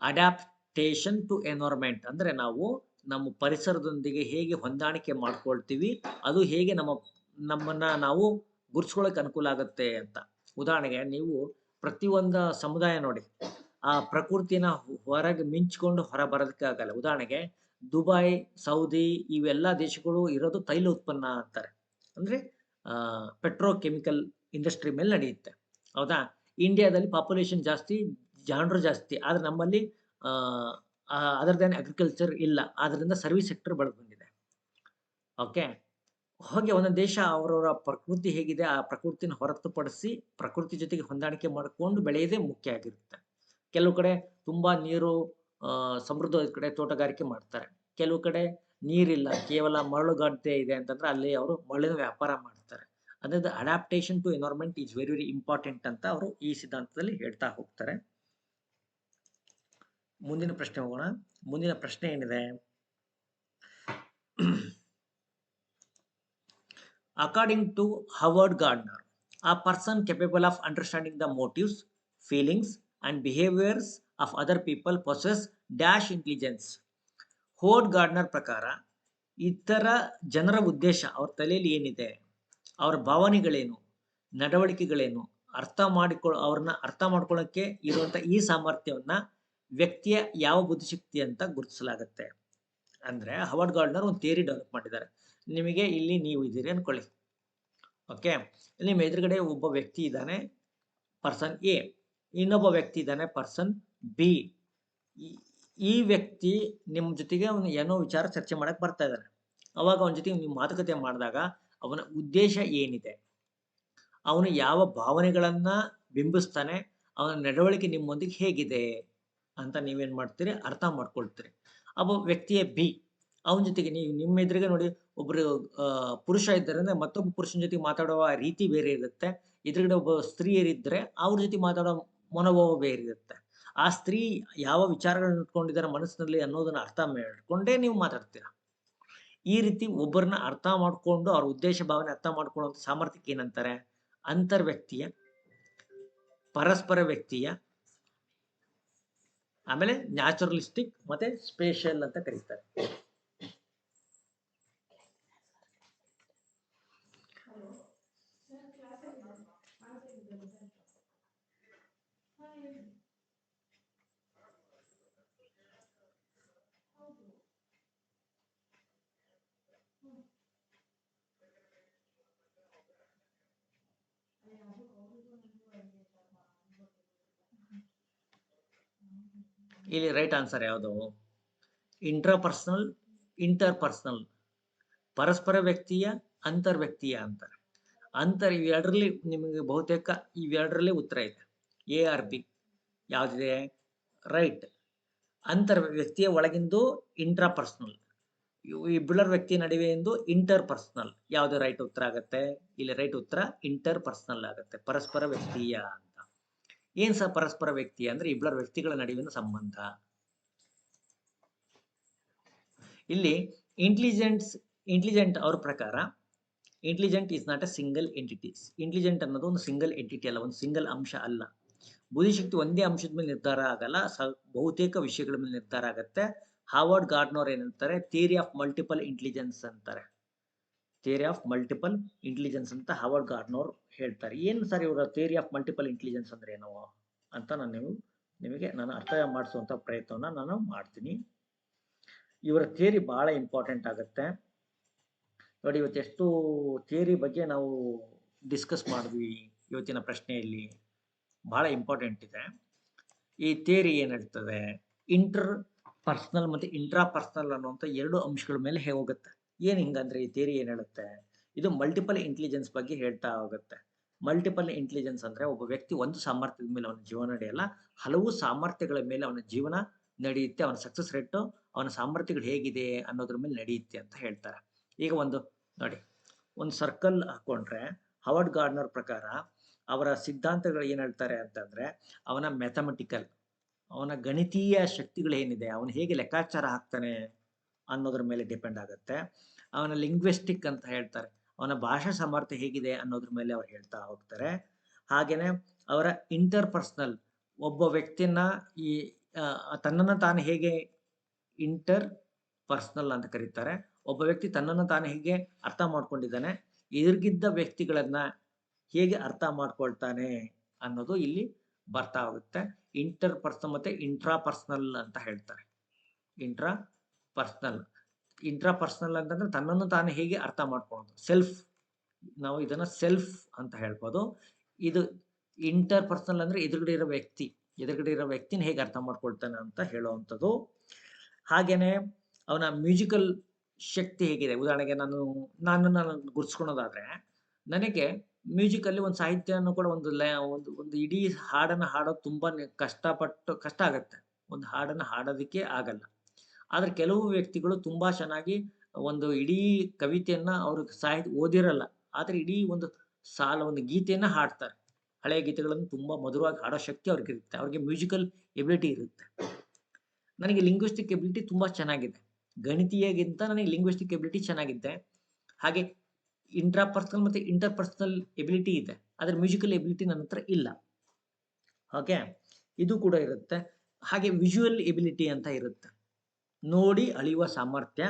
ಅಡ್ಯಾಪ್ಟೇಷನ್ ಟು ಎನ್ವೈರನ್ಮೆಂಟ್ ಅಂದ್ರೆ ನಾವು ನಮ್ಮ ಪರಿಸರದೊಂದಿಗೆ ಹೇಗೆ ಹೊಂದಾಣಿಕೆ ಮಾಡ್ಕೊಳ್ತೀವಿ, ಅದು ಹೇಗೆ ನಮ್ಮನ್ನ ನಾವು ಗುರ್ಸ್ಕೊಳ್ಳೋಕೆ ಅನುಕೂಲ ಆಗುತ್ತೆ ಅಂತ. ಉದಾಹರಣೆಗೆ ನೀವು ಪ್ರತಿಯೊಂದು ಸಮುದಾಯ ನೋಡಿ, ಆ ಪ್ರಕೃತಿನ ಹೊರಗೆ ಮಿಂಚ್ಕೊಂಡು ಹೊರ ಬರೋದಕ್ಕಾಗಲ್ಲ. ಉದಾಹರಣೆಗೆ ದುಬೈ, ಸೌದಿ ಇವೆಲ್ಲ ದೇಶಗಳು ಇರೋದು ತೈಲ ಉತ್ಪನ್ನ ಅಂತಾರೆ, ಅಂದ್ರೆ ಪೆಟ್ರೋಕೆಮಿಕಲ್ ಇಂಡಸ್ಟ್ರಿ ಮೇಲೆ ನಡೆಯುತ್ತೆ, ಹೌದಾ. ಇಂಡಿಯಾದಲ್ಲಿ ಪಾಪ್ಯುಲೇಷನ್ ಜಾಸ್ತಿ, ಜನರು ಜಾಸ್ತಿ, ಆದ್ರೆ ನಮ್ಮಲ್ಲಿ ಅದರ್ ದೆನ್ ಅಗ್ರಿಕಲ್ಚರ್ ಇಲ್ಲ, ಆದ್ರಿಂದ ಸರ್ವಿಸ್ ಸೆಕ್ಟರ್ ಬೆಳೆದು ಬಂದಿದೆ. ಓಕೆ, ಹಾಗೆ ಒಂದೊಂದು ದೇಶ ಅವರವರ ಪ್ರಕೃತಿ ಹೇಗಿದೆ ಆ ಪ್ರಕೃತಿನ ಹೊರತುಪಡಿಸಿ ಪ್ರಕೃತಿ ಜೊತೆಗೆ ಹೊಂದಾಣಿಕೆ ಮಾಡಿಕೊಂಡು ಬೆಳೆಯೋದೇ ಮುಖ್ಯ ಆಗಿರುತ್ತೆ. ಕೆಲವು ಕಡೆ ತುಂಬಾ ನೀರು ಸಮೃದ್ಧ ಕಡೆ ತೋಟಗಾರಿಕೆ ಮಾಡ್ತಾರೆ, ಕೆಲವು ಕಡೆ ನೀರಿಲ್ಲ, ಕೇವಲ ಮರಳುಗಡ್ಡೆ ಇದೆ ಅಂತಂದ್ರೆ ಅಲ್ಲಿ ಅವರು ಮರಳಿನ ವ್ಯಾಪಾರ ಮಾಡ್ತಾರೆ. ಅದಾದ adaptation to environment is very very important ಅಂತ ಅವರು ಈ ಸಿದ್ಧಾಂತದಲ್ಲಿ ಹೇಳ್ತಾ ಹೋಗ್ತಾರೆ. ಮುಂದಿನ ಪ್ರಶ್ನೆ ಹೋಗೋಣ. ಮುಂದಿನ ಪ್ರಶ್ನೆ ಏನಿದೆ, according to Howard Gardner, a person capable of understanding the motives, feelings and behaviors of other people possess dash intelligence. Howard Gardner ಪ್ರಕಾರ ಇತರ ಜನರ ಉದ್ದೇಶ, ಅವ್ರ ತಲೆಯಲ್ಲಿ ಏನಿದೆ, ಅವರ ಭಾವನೆಗಳೇನು, ನಡವಳಿಕೆಗಳೇನು, ಅವ್ರನ್ನ ಅರ್ಥ ಮಾಡ್ಕೊಳ್ಳೋಕ್ಕೆ ಇರುವಂತ ಈ ಸಾಮರ್ಥ್ಯವನ್ನ ವ್ಯಕ್ತಿಯ ಯಾವ ಬುದ್ಧಿಶಕ್ತಿ ಅಂತ ಗುರುತಿಸಲಾಗುತ್ತೆ. ಅಂದ್ರೆ ಹವರ್ಡ್ ಗಾರ್ಡ್ನರ್ ಒಂದು ಥಿಯರಿ ಡೆವಲಪ್ ಮಾಡಿದ್ದಾರೆ. ನಿಮಗೆ ಇಲ್ಲಿ ನೀವು ಇದ್ದೀರಿ ಅನ್ಕೊಳ್ಳಿ, ಓಕೆ, ನಿಮ್ಮ ಎದುರುಗಡೆ ಒಬ್ಬ ವ್ಯಕ್ತಿ ಇದ್ದಾನೆ, ಪರ್ಸನ್ ಎ, ಇನ್ನೊಬ್ಬ ವ್ಯಕ್ತಿ ಇದ್ದಾನೆ, ಪರ್ಸನ್ ಬಿ. ಈ ವ್ಯಕ್ತಿ ನಿಮ್ಮ ಜೊತೆಗೆ ಅವನು ಏನೋ ವಿಚಾರ ಚರ್ಚೆ ಮಾಡಕ್ ಬರ್ತಾ ಇದ್ದಾನೆ. ಅವಾಗ ಅವನ ಜೊತೆಗೆ ನೀವು ಮಾತುಕತೆ ಮಾಡಿದಾಗ ಅವನ ಉದ್ದೇಶ ಏನಿದೆ, ಅವನು ಯಾವ ಭಾವನೆಗಳನ್ನ ಬಿಂಬಿಸ್ತಾನೆ, ಅವನ ನಡವಳಿಕೆ ನಿಮ್ಮೊಂದಿಗೆ ಹೇಗಿದೆ ಅಂತ ನೀವೇನ್ ಮಾಡ್ತೀರಿ, ಅರ್ಥ ಮಾಡ್ಕೊಳ್ತೀರಿ. ಒಬ್ಬ ವ್ಯಕ್ತಿಯ ಬಿ, ಅವನ ಜೊತೆಗೆ ನಿಮ್ಮ ಎದುರಿಗೆ ನೋಡಿ ಒಬ್ರು ಪುರುಷ ಇದ್ದಾರೆ ಅಂದ್ರೆ ಮತ್ತೊಬ್ಬ ಪುರುಷನ ಜೊತೆ ಮಾತಾಡುವ ರೀತಿ ಬೇರೆ ಇರುತ್ತೆ. ಎದುರುಗಡೆ ಒಬ್ಬ ಸ್ತ್ರೀಯರಿದ್ರೆ ಅವ್ರ ಜೊತೆ ಮಾತಾಡೋ ಮನೋಭಾವ ಬೇರೆ ಇರುತ್ತೆ. ಆ ಸ್ತ್ರೀ ಯಾವ ವಿಚಾರಗಳನ್ನ ಇಟ್ಕೊಂಡಿದ್ದಾರೆ ಮನಸ್ಸಿನಲ್ಲಿ ಅನ್ನೋದನ್ನ ಅರ್ಥ ಮಾಡ್ಕೊಂಡೇ ನೀವು ಮಾತಾಡ್ತೀರಾ. ಈ ರೀತಿ ಒಬ್ಬರನ್ನ ಅರ್ಥ ಮಾಡ್ಕೊಂಡು ಅವ್ರ ಉದ್ದೇಶ ಭಾವನೆ ಅರ್ಥ ಮಾಡ್ಕೊಳ್ಳುವಂತ ಸಾಮರ್ಥ್ಯಕ್ಕೆ ಏನಂತಾರೆ, ಅಂತರ್ ವ್ಯಕ್ತಿಯ, ಪರಸ್ಪರ ವ್ಯಕ್ತಿಯ, ಆಮೇಲೆ ನ್ಯಾಚುರಲಿಸ್ಟಿಕ್ ಮತ್ತೆ ಸ್ಪೇಷಿಯಲ್ ಅಂತ ಕರೀತಾರೆ. ಇಲ್ಲಿ ರೈಟ್ ಆನ್ಸರ್ ಯಾವುದು, ಇಂಟ್ರಾಪರ್ಸನಲ್, ಇಂಟರ್ಪರ್ಸನಲ್, ಪರಸ್ಪರ ವ್ಯಕ್ತಿಯ, ಅಂತರ್ ವ್ಯಕ್ತಿಯ ಅಂತಾರೆ. ಇವೆರಡರಲ್ಲಿ ನಿಮಗೆ ಬಹುತೇಕ ಇವೆರಡರಲ್ಲಿ ಉತ್ತರ ಇದೆ, ಎ ಆರ್ ಬಿ ಯಾವ್ದಿದೆ, ರೈಟ್. ಅಂತರ್ ವ್ಯಕ್ತಿಯ ಒಳಗಿಂದು ಇಂಟ್ರಾಪರ್ಸನಲ್, ಇಬ್ಬರ ವ್ಯಕ್ತಿ ನಡುವೆ ಎಂದು ಇಂಟರ್ ಪರ್ಸನಲ್. ಯಾವ್ದು ರೈಟ್ ಉತ್ತರ ಆಗತ್ತೆ, ಇಲ್ಲಿ ರೈಟ್ ಉತ್ತರ ಇಂಟರ್ ಪರ್ಸನಲ್ ಆಗತ್ತೆ, ಪರಸ್ಪರ ವ್ಯಕ್ತಿಯ ಅಂತ. ಏನ್ ಸಹ ಪರಸ್ಪರ ವ್ಯಕ್ತಿ ಅಂದ್ರೆ ಇಬ್ಬರ ವ್ಯಕ್ತಿಗಳ ನಡುವಿನ ಸಂಬಂಧ. ಇಲ್ಲಿ ಇಂಟೆಲಿಜೆಂಟ್ ಅವ್ರ ಪ್ರಕಾರ intelligent is not A single entity. Intelligent ಅನ್ನೋದು ಒಂದು ಸಿಂಗಲ್ ಎಂಟಿಟಿ ಅಲ್ಲ, ಒಂದು ಸಿಂಗಲ್ ಅಂಶ ಅಲ್ಲ. ಬುದ್ಧಿಶಕ್ತಿ ಒಂದೇ ಅಂಶದ ಮೇಲೆ ನಿರ್ಧಾರ ಆಗಲ್ಲ, ಬಹುತೇಕ ವಿಷಯಗಳ ಮೇಲೆ ನಿರ್ಧಾರ ಆಗತ್ತೆ. ಹಾವರ್ಡ್ ಗಾರ್ಡ್ನರ್ ಏನಂತಾರೆ, ಥಿಯರಿ ಆಫ್ ಮಲ್ಟಿಪಲ್ ಇಂಟೆಲಿಜೆನ್ಸ್ ಅಂತಾರೆ. ಥಿಯರಿ ಆಫ್ ಮಲ್ಟಿಪಲ್ ಇಂಟೆಲಿಜೆನ್ಸ್ ಅಂತ ಹಾವರ್ಡ್ ಗಾರ್ಡ್ನರ್ ಹೇಳ್ತಾರೆ. ಏನು ಸರ್ ಇವರ ಥಿಯರಿ ಆಫ್ ಮಲ್ಟಿಪಲ್ ಇಂಟೆಲಿಜೆನ್ಸ್ ಅಂದ್ರೆ ಏನು ಅಂತ ನಿಮಗೆ ನಾನು ಅರ್ಥ ಮಾಡಿಸುವಂತ ಪ್ರಯತ್ನವನ್ನ ನಾನು ಮಾಡ್ತೀನಿ. ಇವರ ಥಿಯರಿ ಬಹಳ ಇಂಪಾರ್ಟೆಂಟ್ ಆಗುತ್ತೆ ನೋಡಿ. ಇವತ್ತೆಷ್ಟು ಥಿಯರಿ ಬಗ್ಗೆ ನಾವು ಡಿಸ್ಕಸ್ ಮಾಡಿದ್ವಿ ಇವತ್ತಿನ ಪ್ರಶ್ನೆಯಲ್ಲಿ, ಬಹಳ ಇಂಪಾರ್ಟೆಂಟ್ ಇದೆ. ಈ ಥಿಯರಿ ಏನ್ ಹೇಳ್ತದೆ, ಇಂಟರ್ ಪರ್ಸನಲ್ ಮತ್ತೆ ಇಂಟ್ರಾ ಪರ್ಸನಲ್ ಅನ್ನುವಂಥ ಎರಡು ಅಂಶಗಳ ಮೇಲೆ ಹೋಗುತ್ತೆ. ಏನ್ ಹಿಂಗಂದ್ರೆ ಈ ಥಿಯರಿ ಏನ್ ಹೇಳುತ್ತೆ, ಇದು ಮಲ್ಟಿಪಲ್ ಇಂಟೆಲಿಜೆನ್ಸ್ ಬಗ್ಗೆ ಹೇಳ್ತಾ ಹೋಗುತ್ತೆ. ಮಲ್ಟಿಪಲ್ ಇಂಟೆಲಿಜೆನ್ಸ್ ಅಂದ್ರೆ ಒಬ್ಬ ವ್ಯಕ್ತಿ ಒಂದು ಸಾಮರ್ಥ್ಯದ ಮೇಲೆ ಅವನ ಜೀವನ ನಡೆಯಲ್ಲ, ಹಲವು ಸಾಮರ್ಥ್ಯಗಳ ಮೇಲೆ ಅವನ ಜೀವನ ನಡೆಯುತ್ತೆ. ಅವನ ಸಕ್ಸಸ್ ರೇಟ್ ಅವನ ಸಾಮರ್ಥ್ಯಗಳು ಹೇಗಿದೆ ಅನ್ನೋದ್ರ ಮೇಲೆ ನಡೆಯುತ್ತೆ ಅಂತ ಹೇಳ್ತಾರೆ. ಈಗ ನೋಡಿ, ಒಂದು ಸರ್ಕಲ್ ಹಾಕೊಂಡ್ರೆ ಹವರ್ಡ್ ಗಾರ್ಡ್ನರ್ ಪ್ರಕಾರ ಅವರ ಸಿದ್ಧಾಂತಗಳು ಏನ್ ಹೇಳ್ತಾರೆ ಅಂತಂದ್ರೆ, ಅವನ ಮ್ಯಾಥಮೆಟಿಕಲ್, ಅವನ ಗಣಿತೀಯ ಶಕ್ತಿಗಳು ಏನಿದೆ, ಅವನು ಹೇಗೆ ಲೆಕ್ಕಾಚಾರ ಹಾಕ್ತಾನೆ ಅನ್ನೋದ್ರ ಮೇಲೆ ಡಿಪೆಂಡ್ ಆಗುತ್ತೆ. ಅವನ ಲಿಂಗ್ವಿಸ್ಟಿಕ್ ಅಂತ ಹೇಳ್ತಾರೆ, ಅವನ ಭಾಷಾ ಸಾಮರ್ಥ್ಯ ಹೇಗಿದೆ ಅನ್ನೋದ್ರ ಮೇಲೆ ಅವ್ರು ಹೇಳ್ತಾ ಹೋಗ್ತಾರೆ. ಹಾಗೇನೆ ಅವರ ಇಂಟರ್ ಪರ್ಸನಲ್, ಒಬ್ಬ ವ್ಯಕ್ತಿಯನ್ನ ಈ ತನ್ನನ್ನು ತಾನು ಹೇಗೆ ಇಂಟರ್ ಪರ್ಸನಲ್ ಅಂತ ಕರೀತಾರೆ. ಒಬ್ಬ ವ್ಯಕ್ತಿ ತನ್ನನ್ನು ತಾನು ಹೇಗೆ ಅರ್ಥ ಮಾಡ್ಕೊಂಡಿದ್ದಾನೆ, ಎದುರಿಗಿದ್ದ ವ್ಯಕ್ತಿಗಳನ್ನ ಹೇಗೆ ಅರ್ಥ ಮಾಡ್ಕೊಳ್ತಾನೆ ಅನ್ನೋದು ಇಲ್ಲಿ ಬರ್ತಾ ಹೋಗುತ್ತೆ. ಇಂಟರ್ ಪರ್ಸನಲ್ ಮತ್ತೆ ಇಂಟ್ರಾ ಪರ್ಸನಲ್ ಅಂತ ಹೇಳ್ತಾರೆ. ಇಂಟ್ರಾ ಪರ್ಸನಲ್ ಅಂತಂದ್ರೆ ತನ್ನನ್ನು ತಾನು ಹೇಗೆ ಅರ್ಥ ಮಾಡ್ಕೊಳ್ಳೋದು, ಸೆಲ್ಫ್, ನಾವು ಇದನ್ನ ಸೆಲ್ಫ್ ಅಂತ ಹೇಳ್ಬೋದು. ಇದು ಇಂಟರ್ ಪರ್ಸನಲ್ ಅಂದ್ರೆ ಎದುರುಗಡೆ ಇರೋ ವ್ಯಕ್ತಿನ ಹೇಗೆ ಅರ್ಥ ಮಾಡ್ಕೊಳ್ತಾನೆ ಅಂತ ಹೇಳುವಂಥದ್ದು. ಹಾಗೇನೆ ಅವನ ಮ್ಯೂಸಿಕಲ್ ಶಕ್ತಿ ಹೇಗಿದೆ. ಉದಾಹರಣೆಗೆ ನಾನು ಗುರುತಿಸ್ಕೊಳೋದಾದ್ರೆ, ನನಗೆ ಮ್ಯೂಸಿಕ್ ಅಲ್ಲಿ ಒಂದು ಸಾಹಿತ್ಯವನ್ನು ಕೂಡ ಒಂದು ಇಡೀ ಹಾಡನ್ನ ಹಾಡೋದು ತುಂಬಾ ಕಷ್ಟ ಆಗತ್ತೆ. ಒಂದು ಹಾಡನ್ನ ಹಾಡೋದಕ್ಕೆ ಆಗಲ್ಲ. ಆದ್ರೆ ಕೆಲವು ವ್ಯಕ್ತಿಗಳು ತುಂಬಾ ಚೆನ್ನಾಗಿ ಒಂದು ಇಡೀ ಕವಿತೆಯನ್ನ ಅವರು ಸಾಹಿತ್ಯ ಓದಿರಲ್ಲ, ಆದ್ರೆ ಇಡೀ ಒಂದು ಗೀತೆಯನ್ನ ಹಾಡ್ತಾರೆ. ಹಳೆಯ ಗೀತೆಗಳನ್ನು ತುಂಬಾ ಮಧುರವಾಗಿ ಹಾಡೋ ಶಕ್ತಿ ಅವ್ರಿಗೆ ಇರುತ್ತೆ. ಅವ್ರಿಗೆ ಮ್ಯೂಸಿಕಲ್ ಎಬಿಲಿಟಿ ಇರುತ್ತೆ. ನನಗೆ ಲಿಂಗ್ವಿಸ್ಟಿಕ್ ಎಬಿಲಿಟಿ ತುಂಬಾ ಚೆನ್ನಾಗಿದೆ. ಗಣಿತೀಯಗಿಂತ ನನಗೆ ಲಿಂಗ್ವಿಸ್ಟಿಕ್ ಎಬಿಲಿಟಿ ಚೆನ್ನಾಗಿದೆ. ಹಾಗೆ ಇಂಟ್ರಾ ಪರ್ಸನಲ್ ಮತ್ತೆ ಇಂಟರ್ ಪರ್ಸನಲ್ ಎಬಿಲಿಟಿ ಇದೆ, ಆದ್ರೆ ಮ್ಯೂಸಿಕಲ್ ಎಬಿಲಿಟಿ ನನ್ನ ಹತ್ರ ಇಲ್ಲ. ಓಕೆ, ಇದು ಕೂಡ ಇರುತ್ತೆ. ಹಾಗೆ ವಿಜುವಲ್ ಎಬಿಲಿಟಿ ಅಂತ ಇರುತ್ತೆ, ನೋಡಿ ಅಳಿಯುವ ಸಾಮರ್ಥ್ಯ,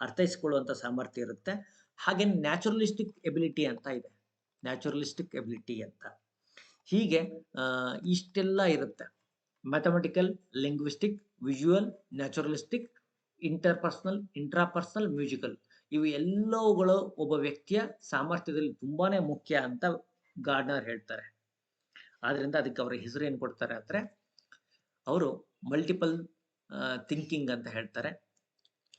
ಅರ್ಥೈಸಿಕೊಳ್ಳುವಂತ ಸಾಮರ್ಥ್ಯ ಇರುತ್ತೆ. ಹಾಗೆ ನ್ಯಾಚುರಲಿಸ್ಟಿಕ್ ಎಬಿಲಿಟಿ ಅಂತ ಇದೆ, ನ್ಯಾಚುರಲಿಸ್ಟಿಕ್ ಎಬಿಲಿಟಿ ಅಂತ. ಹೀಗೆ ಇಷ್ಟೆಲ್ಲ ಇರುತ್ತೆ. Mathematical, linguistic, visual, naturalistic, interpersonal, intrapersonal, musical, ಇವು ಎಲ್ಲವುಗಳು ಒಬ್ಬ ವ್ಯಕ್ತಿಯ ಸಾಮರ್ಥ್ಯದಲ್ಲಿ ತುಂಬಾನೇ ಮುಖ್ಯ ಅಂತ ಗಾರ್ಡ್ನರ್ ಹೇಳ್ತಾರೆ. ಆದ್ರಿಂದ ಅದಕ್ಕೆ ಅವರ ಹೆಸರು ಏನ್ ಕೊಡ್ತಾರೆ ಅಂದ್ರೆ, ಅವರು ಮಲ್ಟಿಪಲ್ ಥಿಂಕಿಂಗ್ ಅಂತ ಹೇಳ್ತಾರೆ.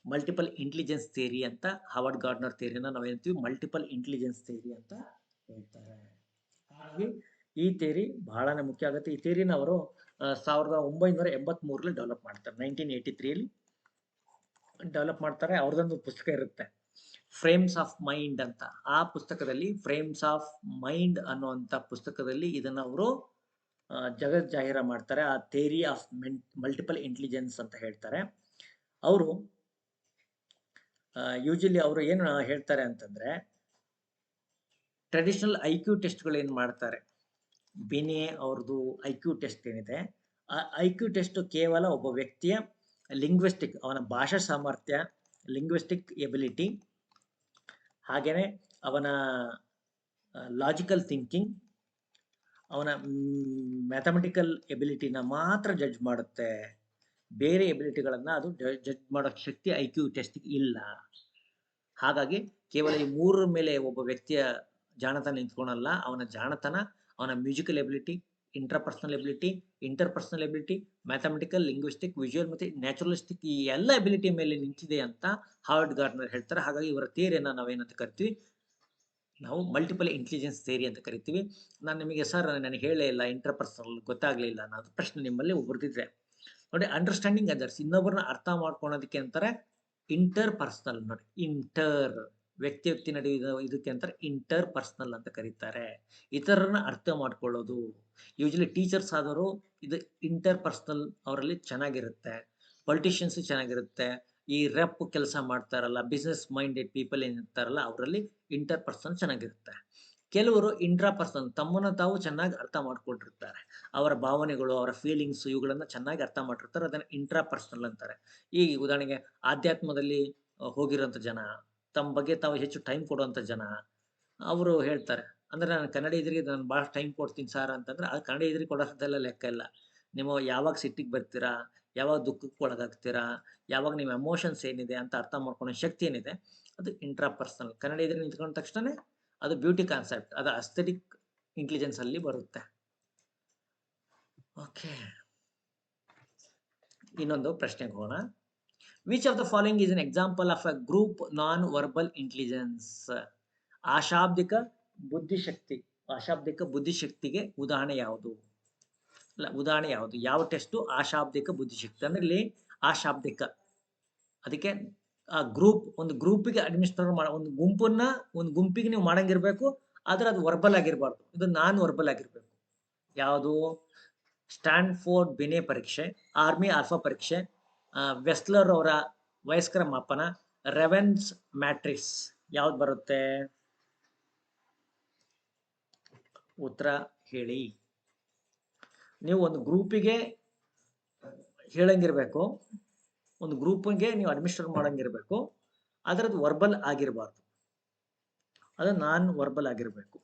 ಮಲ್ಟಿಪಲ್ ಇಂಟೆಲಿಜೆನ್ಸ್ ಥಿಯರಿ ಅಂತ ಹಾವರ್ಡ್ ಗಾರ್ಡ್ನರ್ ಥಿಯರಿನ ನಾವು ಹೇಳ್ತೀವಿ ಮಲ್ಟಿಪಲ್ ಇಂಟೆಲಿಜೆನ್ಸ್ ಥಿಯರಿ ಅಂತ ಹೇಳ್ತಾರೆ. ಹಾಗಾಗಿ ಈ ಥಿಯರಿ ಬಹಳನೇ ಮುಖ್ಯ ಆಗುತ್ತೆ. ಈ ಥಿಯರಿನ ಅವರು 1983 ಡೆವಲಪ್ ಮಾಡ್ತಾರೆ. 1983 ಡೆವಲಪ್ ಮಾಡ್ತಾರೆ. ಅವ್ರದೊಂದು ಪುಸ್ತಕ ಇರುತ್ತೆ, ಫ್ರೇಮ್ಸ್ ಆಫ್ ಮೈಂಡ್ ಅಂತ. ಆ ಪುಸ್ತಕದಲ್ಲಿ, ಫ್ರೇಮ್ಸ್ ಆಫ್ ಮೈಂಡ್ ಅನ್ನುವಂಥ ಪುಸ್ತಕದಲ್ಲಿ ಇದನ್ನ ಅವರು ಜಗತ್ ಜಾಹೀರ ಮಾಡ್ತಾರೆ. ಆ ಥಿಯರಿ ಆಫ್ ಮಲ್ಟಿಪಲ್ ಇಂಟೆಲಿಜೆನ್ಸ್ ಅಂತ ಹೇಳ್ತಾರೆ. ಅವರು ಯೂಶಲಿ ಅವರು ಏನು ಹೇಳ್ತಾರೆ ಅಂತಂದ್ರೆ, ಟ್ರೆಡಿಷನಲ್ IQ ಟೆಸ್ಟ್ಗಳು ಏನ್ ಮಾಡ್ತಾರೆ, ಬಿನೆ ಅವ್ರದ್ದು IQ ಟೆಸ್ಟ್ ಏನಿದೆ, ಆ IQ ಟೆಸ್ಟ್ ಕೇವಲ ಒಬ್ಬ ವ್ಯಕ್ತಿಯ ಲಿಂಗ್ವಿಸ್ಟಿಕ್, ಅವನ ಭಾಷಾ ಸಾಮರ್ಥ್ಯ, ಲಿಂಗ್ವಿಸ್ಟಿಕ್ ಎಬಿಲಿಟಿ, ಹಾಗೇನೆ ಅವನ ಲಾಜಿಕಲ್ ಥಿಂಕಿಂಗ್, ಅವನ ಮ್ಯಾಥಮೆಟಿಕಲ್ ಎಬಿಲಿಟಿನ ಮಾತ್ರ ಜಡ್ಜ್ ಮಾಡುತ್ತೆ. ಬೇರೆ ಎಬಿಲಿಟಿಗಳನ್ನ ಅದು ಜಡ್ಜ್ ಮಾಡೋ ಶಕ್ತಿ IQ ಟೆಸ್ಟ್ ಇಲ್ಲ. ಹಾಗಾಗಿ ಕೇವಲ ಈ ಮೂರರ ಮೇಲೆ ಒಬ್ಬ ವ್ಯಕ್ತಿಯ ಜಾಣತನ ನಿಂತ್ಕೊಳಲ್ಲ. ಅವನ ಜಾಣತನ, ಅವನ musical ability, interpersonal ability, interpersonal ability, mathematical, linguistic, visual ಮತ್ತೆ ನ್ಯಾಚುರಲಿಸ್ಟಿಕ್, ಈ ಎಲ್ಲ ಎಬಿಲಿಟಿ ಮೇಲೆ ನಿಂತಿದೆ ಅಂತ ಹಾವರ್ಡ್ ಗಾರ್ಡ್ನರ್ ಹೇಳ್ತಾರೆ. ಹಾಗಾಗಿ ಇವರ ಥಿಯರಿಯನ್ನ ನಾವೇನಂತ ಕರಿತೀವಿ, ನಾವು ಮಲ್ಟಿಪಲ್ ಇಂಟೆಲಿಜೆನ್ಸ್ ಥಿಯರಿ ಅಂತ ಕರಿತೀವಿ. ನಾನು ನಿಮಗೆ ಸರ್ ನನಗೆ ಹೇಳೇ ಇಲ್ಲ, ಇಂಟರ್ಪರ್ಸನಲ್ ಗೊತ್ತಾಗ್ಲಿಲ್ಲ ಅನ್ನೋದು ಪ್ರಶ್ನೆ ನಿಮ್ಮಲ್ಲಿ ಬರ್ದಿದ್ರೆ ನೋಡಿ. ಅಂಡರ್ಸ್ಟ್ಯಾಂಡಿಂಗ್ ಅದರ್ಸ್, ಇನ್ನೊಬ್ಬರನ್ನ ಅರ್ಥ ಮಾಡ್ಕೊಳೋದಕ್ಕೆ ಅಂತಾರೆ ಇಂಟರ್ ಪರ್ಸನಲ್. ನೋಡಿ, ಇಂಟರ್ ವ್ಯಕ್ತಿ ನಡೆಯುವ ಇದಕ್ಕೆ ಅಂತಾರೆ ಇಂಟರ್ ಪರ್ಸನಲ್ ಅಂತ ಕರೀತಾರೆ. ಇತರರನ್ನ ಅರ್ಥ ಮಾಡ್ಕೊಳ್ಳೋದು. ಯೂಶಲಿ ಟೀಚರ್ಸ್ ಆದವರು ಇದು ಇಂಟರ್ ಪರ್ಸನಲ್ ಅವರಲ್ಲಿ ಚೆನ್ನಾಗಿರುತ್ತೆ. ಪೊಲಿಟಿಷಿಯನ್ಸ್ ಚೆನ್ನಾಗಿರುತ್ತೆ. ಈ ರೆಪ್ ಕೆಲಸ ಮಾಡ್ತಾರಲ್ಲ, ಬಿಸ್ನೆಸ್ ಮೈಂಡೆಡ್ ಪೀಪಲ್ ಏನಿರ್ತಾರಲ್ಲ, ಅವರಲ್ಲಿ ಇಂಟರ್ ಪರ್ಸನಲ್ ಚೆನ್ನಾಗಿರುತ್ತೆ. ಕೆಲವರು ಇಂಟ್ರಾ ಪರ್ಸನಲ್, ತಮ್ಮನ್ನ ತಾವು ಚೆನ್ನಾಗಿ ಅರ್ಥ ಮಾಡ್ಕೊಂಡಿರ್ತಾರೆ. ಅವರ ಭಾವನೆಗಳು, ಅವರ ಫೀಲಿಂಗ್ಸ್, ಇವುಗಳನ್ನ ಚೆನ್ನಾಗಿ ಅರ್ಥ ಮಾಡಿರ್ತಾರೆ. ಅದನ್ನ ಇಂಟ್ರಾ ಪರ್ಸನಲ್ ಅಂತಾರೆ. ಈ ಉದಾಹರಣೆಗೆ ಆಧ್ಯಾತ್ಮದಲ್ಲಿ ಹೋಗಿರೋಂಥ ಜನ, ತಮ್ಮ ಬಗ್ಗೆ ತಾವು ಹೆಚ್ಚು ಟೈಮ್ ಕೊಡುವಂಥ ಜನ ಅವರು ಹೇಳ್ತಾರೆ. ಅಂದ್ರೆ ನಾನು ಕನ್ನಡಿಗರಿಗೆ ನಾನು ಭಾಳ ಟೈಮ್ ಕೊಡ್ತೀನಿ ಸರ್ ಅಂತಂದ್ರೆ, ಆ ಕನ್ನಡಿಗರಿಗೆ ಕೊಡೋದೆಲ್ಲ ಲೆಕ್ಕ ಇಲ್ಲ. ನೀವು ಯಾವಾಗ ಸಿಟ್ಟಿಗೆ ಬರ್ತೀರಾ, ಯಾವಾಗ ದುಃಖಕ್ಕೆ ಒಳಗಾಗ್ತೀರಾ, ಯಾವಾಗ ನಿಮ್ಮ ಎಮೋಷನ್ಸ್ ಏನಿದೆ ಅಂತ ಅರ್ಥ ಮಾಡ್ಕೊಳ್ಳೋ ಶಕ್ತಿ ಏನಿದೆ, ಅದು ಇಂಟ್ರಾ ಪರ್ಸನಲ್. ಕನ್ನಡಿಗರಿಗೆ ನಿಂತ್ಕೊಂಡ ತಕ್ಷಣನೇ ಅದು ಬ್ಯೂಟಿ ಕಾನ್ಸೆಪ್ಟ್, ಅದು ಅಸ್ಥೆಟಿಕ್ ಇಂಟೆಲಿಜೆನ್ಸ್ ಅಲ್ಲಿ ಬರುತ್ತೆ. ಓಕೆ, ಇನ್ನೊಂದು ಪ್ರಶ್ನೆಗೆ ಹೋಗೋಣ. Which of the following is an example of a group non verbal intelligence? ಅಶಾಬ್ದಿಕ ಬುದ್ಧಿಶಕ್ತಿ, ಅಶಾಬ್ದಿಕ ಬುದ್ಧಿಶಕ್ತಿಗೆ ಉದಾಹರಣೆ ಯಾವುದು? ಅಲ್ಲ, ಉದಾಹರಣೆ ಯಾವುದು? ಯಾವ ಟೆಸ್ಟು ಅಶಾಬ್ದಿಕ ಬುದ್ಧಿಶಕ್ತಿ? ಅಂದ್ರೆ ಇಲ್ಲಿ ಅಶಾಬ್ದಿಕ, ಅದಕ್ಕೆ ಆ ಗ್ರೂಪ್, ಒಂದು ಗ್ರೂಪಿಗೆ ಅಡ್ಮಿನಿಸ್ಟ್ರೇಟ್ ಮಾಡೋ, ಒಂದು ಗುಂಪಿಗೆ ನೀವು ಮಾಡಂಗಿರ್ಬೇಕು, ಆದ್ರೆ ಅದು ವರ್ಬಲ್ ಆಗಿರಬಾರ್ದು, ಇದು ನಾನ್ ವರ್ಬಲ್ ಆಗಿರ್ಬೇಕು. ಯಾವುದು? ಸ್ಟ್ಯಾನ್ಫೋರ್ಡ್ ಬಿನೆ ಪರೀಕ್ಷೆ, ಆರ್ಮಿ ಆಲ್ಫಾ ಪರೀಕ್ಷೆ, ವೆಸ್ಲರ್ ಅವರ ವಯಸ್ಕರ ಮಾಪನ, ರೆವೆನ್ಸ್ ಮ್ಯಾಟ್ರಿಕ್ಸ್, ಯಾವ್ದು ಬರುತ್ತೆ? ಉತ್ತರ ಹೇಳಿ. ನೀವು ಒಂದು ಗ್ರೂಪಿಗೆ ಹೇಳಂಗಿರ್ಬೇಕು, ಒಂದು ಗ್ರೂಪ್ಗೆ ನೀವು ಅಡ್ಮಿನಿಸ್ಟ್ರೇಟ್ ಮಾಡಂಗಿರ್ಬೇಕು, ಆದ್ರೆ ಅದು ವರ್ಬಲ್ ಆಗಿರಬಾರ್ದು, ಅದು ನಾನ್ ವರ್ಬಲ್ ಆಗಿರಬೇಕು.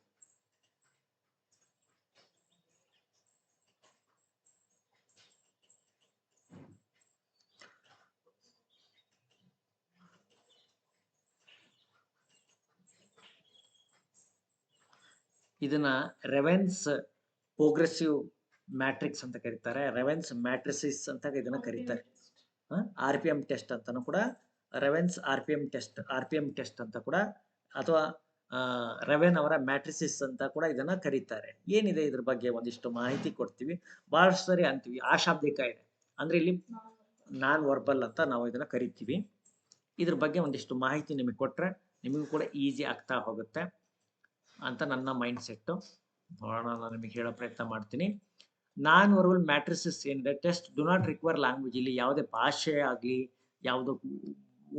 ಇದನ್ನ ರೆವೆನ್ಸ್ ಪ್ರೋಗ್ರೆಸಿವ್ ಮ್ಯಾಟ್ರಿಕ್ಸ್ ಅಂತ ಕರೀತಾರೆ, ರೆವೆನ್ಸ್ ಮ್ಯಾಟ್ರಿಸಿಸ್ ಅಂತ ಇದನ್ನ ಕರೀತಾರೆ. RPM ಟೆಸ್ಟ್ ಅಂತಾನು ಕೂಡ, ರೆವೆನ್ಸ್ RPM ಟೆಸ್ಟ್ ಅಂತ ಕೂಡ, ಅಥವಾ ರೆವೆನ್ ಅವರ ಮ್ಯಾಟ್ರಿಸಿಸ್ ಅಂತ ಕೂಡ ಇದನ್ನ ಕರೀತಾರೆ. ಏನಿದೆ ಇದ್ರ ಬಗ್ಗೆ ಒಂದಿಷ್ಟು ಮಾಹಿತಿ ಕೊಡ್ತೀವಿ. ಬಹಳಷ್ಟು ಸರಿ ಅಂತೀವಿ ಅಶಾಬ್ದಿಕ ಇದೆ, ಅಂದ್ರೆ ಇಲ್ಲಿ ನಾನ್ ವರ್ಬಲ್ ಅಂತ ನಾವು ಇದನ್ನ ಕರಿತೀವಿ. ಇದ್ರ ಬಗ್ಗೆ ಒಂದಿಷ್ಟು ಮಾಹಿತಿ ನಿಮಗೆ ಕೊಟ್ರೆ ನಿಮಗೂ ಕೂಡ ಈಸಿ ಆಗ್ತಾ ಹೋಗುತ್ತೆ ಅಂತ ನನ್ನ ಮೈಂಡ್ ಸೆಟ್. ನೋಡೋಣ, ನಾನು ನಿಮಗೆ ಹೇಳೋ ಪ್ರಯತ್ನ ಮಾಡ್ತೀನಿ. ನಾನ್ ವರ್ಬಲ್ ಮ್ಯಾಟ್ರಿಸಸ್ ಏನಿದೆ, test do not require language. ಇಲ್ಲಿ ಯಾವುದೇ ಭಾಷೆ ಆಗಲಿ, ಯಾವುದೋ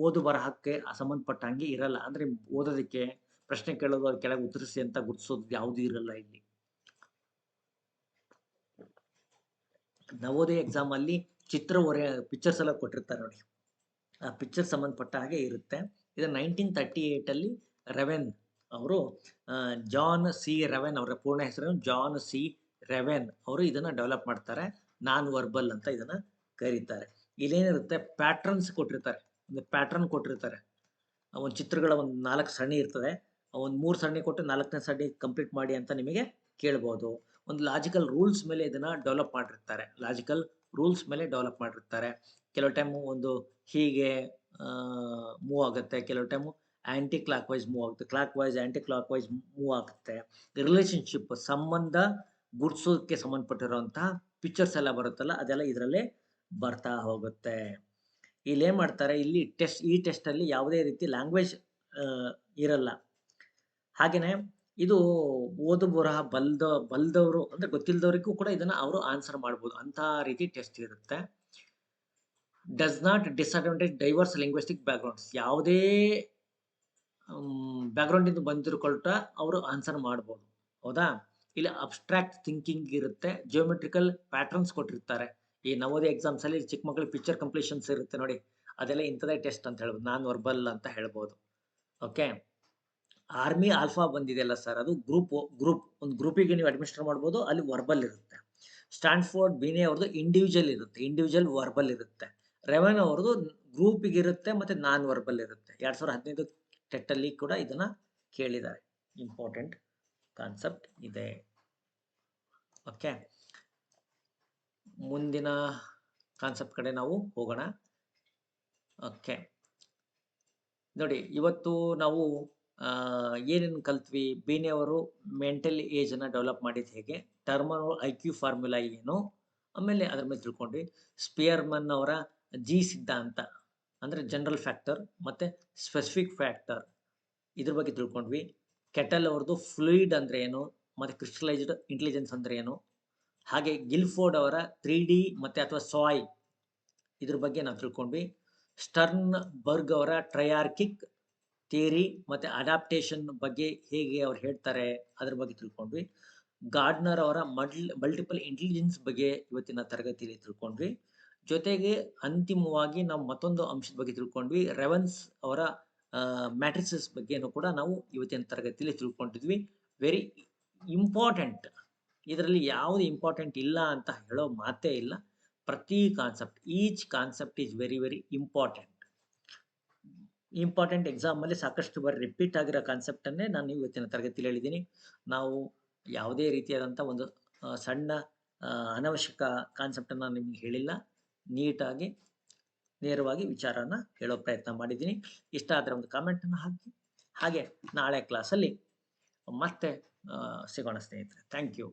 ಓದು ಬರಹಕ್ಕೆ ಸಂಬಂಧಪಟ್ಟಂಗೆ ಇರಲ್ಲ. ಅಂದ್ರೆ ಓದೋದಕ್ಕೆ ಪ್ರಶ್ನೆ ಕೇಳೋದು, ಅದು ಕೆಳಗೆ ಉತ್ತರಿಸಿ ಅಂತ ಗುರುತಿಸೋದು ಯಾವುದು ಇರಲ್ಲ ಇಲ್ಲಿ. ನವೋದಯ ಎಕ್ಸಾಮ್ ಅಲ್ಲಿ ಪಿಕ್ಚರ್ಸ್ ಎಲ್ಲ ಕೊಟ್ಟಿರ್ತಾರೆ ನೋಡಿ, ಆ ಪಿಕ್ಚರ್ ಸಂಬಂಧಪಟ್ಟ ಹಾಗೆ ಇರುತ್ತೆ. ಇದು 1938 ಅಲ್ಲಿ ರೆವೆನ್ ಅವರು, ಜಾನ್ ಸಿ ರೆವೆನ್, ಅವರ ಪೂರ್ಣ ಹೆಸರು ಜಾನ್ ಸಿ ರೆವೆನ್ ಅವರು ಇದನ್ನ ಡೆವಲಪ್ ಮಾಡ್ತಾರೆ. ನಾನ್ ವರ್ಬಲ್ ಅಂತ ಇದನ್ನ ಕರೀತಾರೆ. ಇಲ್ಲೇನಿರುತ್ತೆ, ಪ್ಯಾಟ್ರನ್ಸ್ ಕೊಟ್ಟಿರ್ತಾರೆ, ಒಂದು ಪ್ಯಾಟ್ರನ್ ಕೊಟ್ಟಿರ್ತಾರೆ. ಒಂದು ಚಿತ್ರಗಳ ಒಂದು 4 ಸರಣಿ ಇರ್ತದೆ, ಒಂದು 3 ಸರಣಿ ಕೊಟ್ಟು 4ನೇ ಸರಣಿ ಕಂಪ್ಲೀಟ್ ಮಾಡಿ ಅಂತ ನಿಮಗೆ ಕೇಳ್ಬೋದು. ಒಂದು ಲಾಜಿಕಲ್ ರೂಲ್ಸ್ ಮೇಲೆ ಇದನ್ನ ಡೆವಲಪ್ ಮಾಡಿರ್ತಾರೆ. ಕೆಲವು ಟೈಮ್ ಒಂದು ಹೀಗೆ ಮೂವ್ ಆಗುತ್ತೆ, ಕೆಲವು time anti clock wise move ಆಗುತ್ತೆ, clock wise anti clock wise move ಆಗುತ್ತೆ. ರಿಲೇಶನ್ಶಿಪ್, ಸಂಬಂಧ ಗುರ್ಸೋದಕ್ಕೆ ಸಂಬಂಧಪಟ್ಟಿರುವಂತಹ ಪಿಕ್ಚರ್ಸ್ ಎಲ್ಲ ಬರುತ್ತಲ್ಲ, ಅದೆಲ್ಲ ಇದರಲ್ಲೇ ಬರ್ತಾ ಹೋಗುತ್ತೆ. ಇಲ್ಲಿ ಏನ್ ಮಾಡ್ತಾರೆ, ಇಲ್ಲಿ ಈ ಟೆಸ್ಟ್ ಅಲ್ಲಿ ಯಾವುದೇ ರೀತಿ ಲ್ಯಾಂಗ್ವೇಜ್ ಇರಲ್ಲ. ಹಾಗೇನೆ ಇದು ಓದು ಬರಹ ಬಲ್ದವರು ಅಂದ್ರೆ ಗೊತ್ತಿಲ್ಲದವರಿಗೂ ಕೂಡ ಇದನ್ನ ಅವರು ಆನ್ಸರ್ ಮಾಡ್ಬೋದು, ಅಂತ ರೀತಿ ಟೆಸ್ಟ್ ಇರುತ್ತೆ. Does not disadvantage diverse linguistic backgrounds. ಯಾವುದೇ ಬ್ಯಾಕ್ಗ್ರೌಂಡ್ ಇಂದ ಬಂದಿರ್ಕೊಳ್ತಾ ಅವರು ಆನ್ಸರ್ ಮಾಡ್ಬೋದು, ಹೌದಾ? ಇಲ್ಲಿ ಅಬ್ಸ್ಟ್ರಾಕ್ಟ್ ಥಿಂಕಿಂಗ್ ಇರುತ್ತೆ, ಜಿಯೋಮೆಟ್ರಿಕಲ್ ಪ್ಯಾಟರ್ನ್ಸ್ ಕೊಟ್ಟಿರ್ತಾರೆ. ಈ ನವೋದಯ ಎಕ್ಸಾಮ್ಸ್ ಅಲ್ಲಿ ಚಿಕ್ಕ ಮಕ್ಕಳಿಗೆ ಪಿಕ್ಚರ್ ಕಂಪ್ಲೀಷನ್ಸ್ ಇರುತ್ತೆ ನೋಡಿ, ಅದೆಲ್ಲ ಇಂಥದೇ ಟೆಸ್ಟ್ ಅಂತ ಹೇಳ್ಬೋದು, ನಾನ್ ವರ್ಬಲ್ ಅಂತ ಹೇಳ್ಬೋದು. ಓಕೆ, ಆರ್ಮಿ ಆಲ್ಫಾ ಬಂದಿದೆಯಲ್ಲ ಸರ್, ಅದು ಒಂದು ಗ್ರೂಪಿಗೆ ನೀವು ಅಡ್ಮಿನಿಸ್ಟರ್ ಮಾಡ್ಬೋದು, ಅಲ್ಲಿ ವರ್ಬಲ್ ಇರುತ್ತೆ. ಸ್ಟ್ಯಾನ್ಫೋರ್ಡ್ ಬಿನೆ ಅವ್ರದ್ದು ಇಂಡಿವಿಜುವಲ್ ವರ್ಬಲ್ ಇರುತ್ತೆ. ರೆವೆನ್ ಅವ್ರದ್ದು ಗ್ರೂಪಿಗೆ ಇರುತ್ತೆ, ಮತ್ತೆ ನಾನ್ ವರ್ಬಲ್ ಇರುತ್ತೆ. 2015 ಟೆಟ್ ಅಲ್ಲಿ ಕೂಡ ಇದನ್ನ ಕೇಳಿದ್ದಾರೆ. ಇಂಪಾರ್ಟೆಂಟ್ ಕಾನ್ಸೆಪ್ಟ್ ಇದೆ. ಓಕೆ, ಮುಂದಿನ ಕಾನ್ಸೆಪ್ಟ್ ಕಡೆ ನಾವು ಹೋಗೋಣ. ಓಕೆ ನೋಡಿ, ಇವತ್ತು ನಾವು ಏನೇನು ಕಲ್ತ್ವಿ, ಬೇನೆ ಅವರು ಮೆಂಟಲ್ ಏಜ್ ಅನ್ನ ಡೆವಲಪ್ ಮಾಡಿದ ಹೇಗೆ, ಟರ್ಮಲ್ IQ ಫಾರ್ಮುಲಾ ಏನು, ಆಮೇಲೆ ಅದ್ರ ಮೇಲೆ ತಿಳ್ಕೊಂಡ್ವಿ. ಸ್ಪಿಯರ್ಮನ್ ಅವರ ಜಿ ಸಿದ್ಧಾಂತ ಅಂದ್ರೆ ಜನರಲ್ ಫ್ಯಾಕ್ಟರ್ ಮತ್ತೆ ಸ್ಪೆಸಿಫಿಕ್ ಫ್ಯಾಕ್ಟರ್, ಇದ್ರ ಬಗ್ಗೆ ತಿಳ್ಕೊಂಡ್ವಿ. ಕೆಟಲ್ ಅವ್ರದ್ದು ಫ್ಲೂಯಿಡ್ ಅಂದ್ರೆ ಏನು, ಮತ್ತೆ ಕ್ರಿಸ್ಟಲೈಸ್ಡ್ ಇಂಟೆಲಿಜೆನ್ಸ್ ಅಂದ್ರೆ ಏನು. ಹಾಗೆ ಗಿಲ್ಫೋರ್ಡ್ ಅವರ 3D ಮತ್ತೆ ಅಥವಾ ಸಾಯ್, ಇದ್ರ ಬಗ್ಗೆ ನಾವು ತಿಳ್ಕೊಂಡ್ವಿ. ಸ್ಟರ್ನ್ ಬರ್ಗ್ ಅವರ ಟ್ರಯಾರ್ಕಿಕ್ ಥಿಯರಿ ಮತ್ತೆ ಅಡಾಪ್ಟೇಷನ್ ಬಗ್ಗೆ ಹೇಗೆ ಅವ್ರು ಹೇಳ್ತಾರೆ ಅದ್ರ ಬಗ್ಗೆ ತಿಳ್ಕೊಂಡ್ವಿ. ಗಾರ್ಡ್ನರ್ ಅವರ ಮಲ್ಟಿಪಲ್ ಇಂಟೆಲಿಜೆನ್ಸ್ ಬಗ್ಗೆ ಇವತ್ತಿನ ತರಗತಿಯಲ್ಲಿ ತಿಳ್ಕೊಂಡ್ವಿ. ಜೊತೆಗೆ ಅಂತಿಮವಾಗಿ ನಾವು ಮತ್ತೊಂದು ಅಂಶದ ಬಗ್ಗೆ ತಿಳ್ಕೊಂಡ್ವಿ, ರೆವೆನ್ಸ್ ಅವರ ಮ್ಯಾಟ್ರಿಸಸ್ ಬಗ್ಗೆನೂ ಕೂಡ ನಾವು ಇವತ್ತಿನ ತರಗತಿಯಲ್ಲಿ ತಿಳ್ಕೊಂಡಿದ್ವಿ. Very important. ಇದರಲ್ಲಿ ಯಾವುದು ಇಂಪಾರ್ಟೆಂಟ್ ಇಲ್ಲ ಅಂತ ಹೇಳೋ ಮಾತೇ ಇಲ್ಲ. ಪ್ರತಿ concept, each concept is very very important. Important ಎಕ್ಸಾಮಲ್ಲಿ ಸಾಕಷ್ಟು ಬಾರಿ ರಿಪೀಟ್ ಆಗಿರೋ ಕಾನ್ಸೆಪ್ಟನ್ನೇ ನಾನು ಇವತ್ತಿನ ತರಗತಿಯಲ್ಲಿ ಹೇಳಿದ್ದೀನಿ. ನಾವು ಯಾವುದೇ ರೀತಿಯಾದಂಥ ಒಂದು ಸಣ್ಣ ಅನವಶ್ಯಕ ಕಾನ್ಸೆಪ್ಟನ್ನು ನಿಮ್ಗೆ ಹೇಳಿಲ್ಲ. ನೀಟಾಗಿ ನೇರವಾಗಿ ವಿಚಾರನ ಹೇಳೋ ಪ್ರಯತ್ನ ಮಾಡಿದ್ದೀನಿ. ಇಷ್ಟ ಆದರೆ ಒಂದು ಕಾಮೆಂಟನ್ನು ಹಾಕಿ. ಹಾಗೆ ನಾಳೆ ಕ್ಲಾಸಲ್ಲಿ ಮತ್ತೆ ಸಿಗೋಣ ಸ್ನೇಹಿತರೆ. Thank you.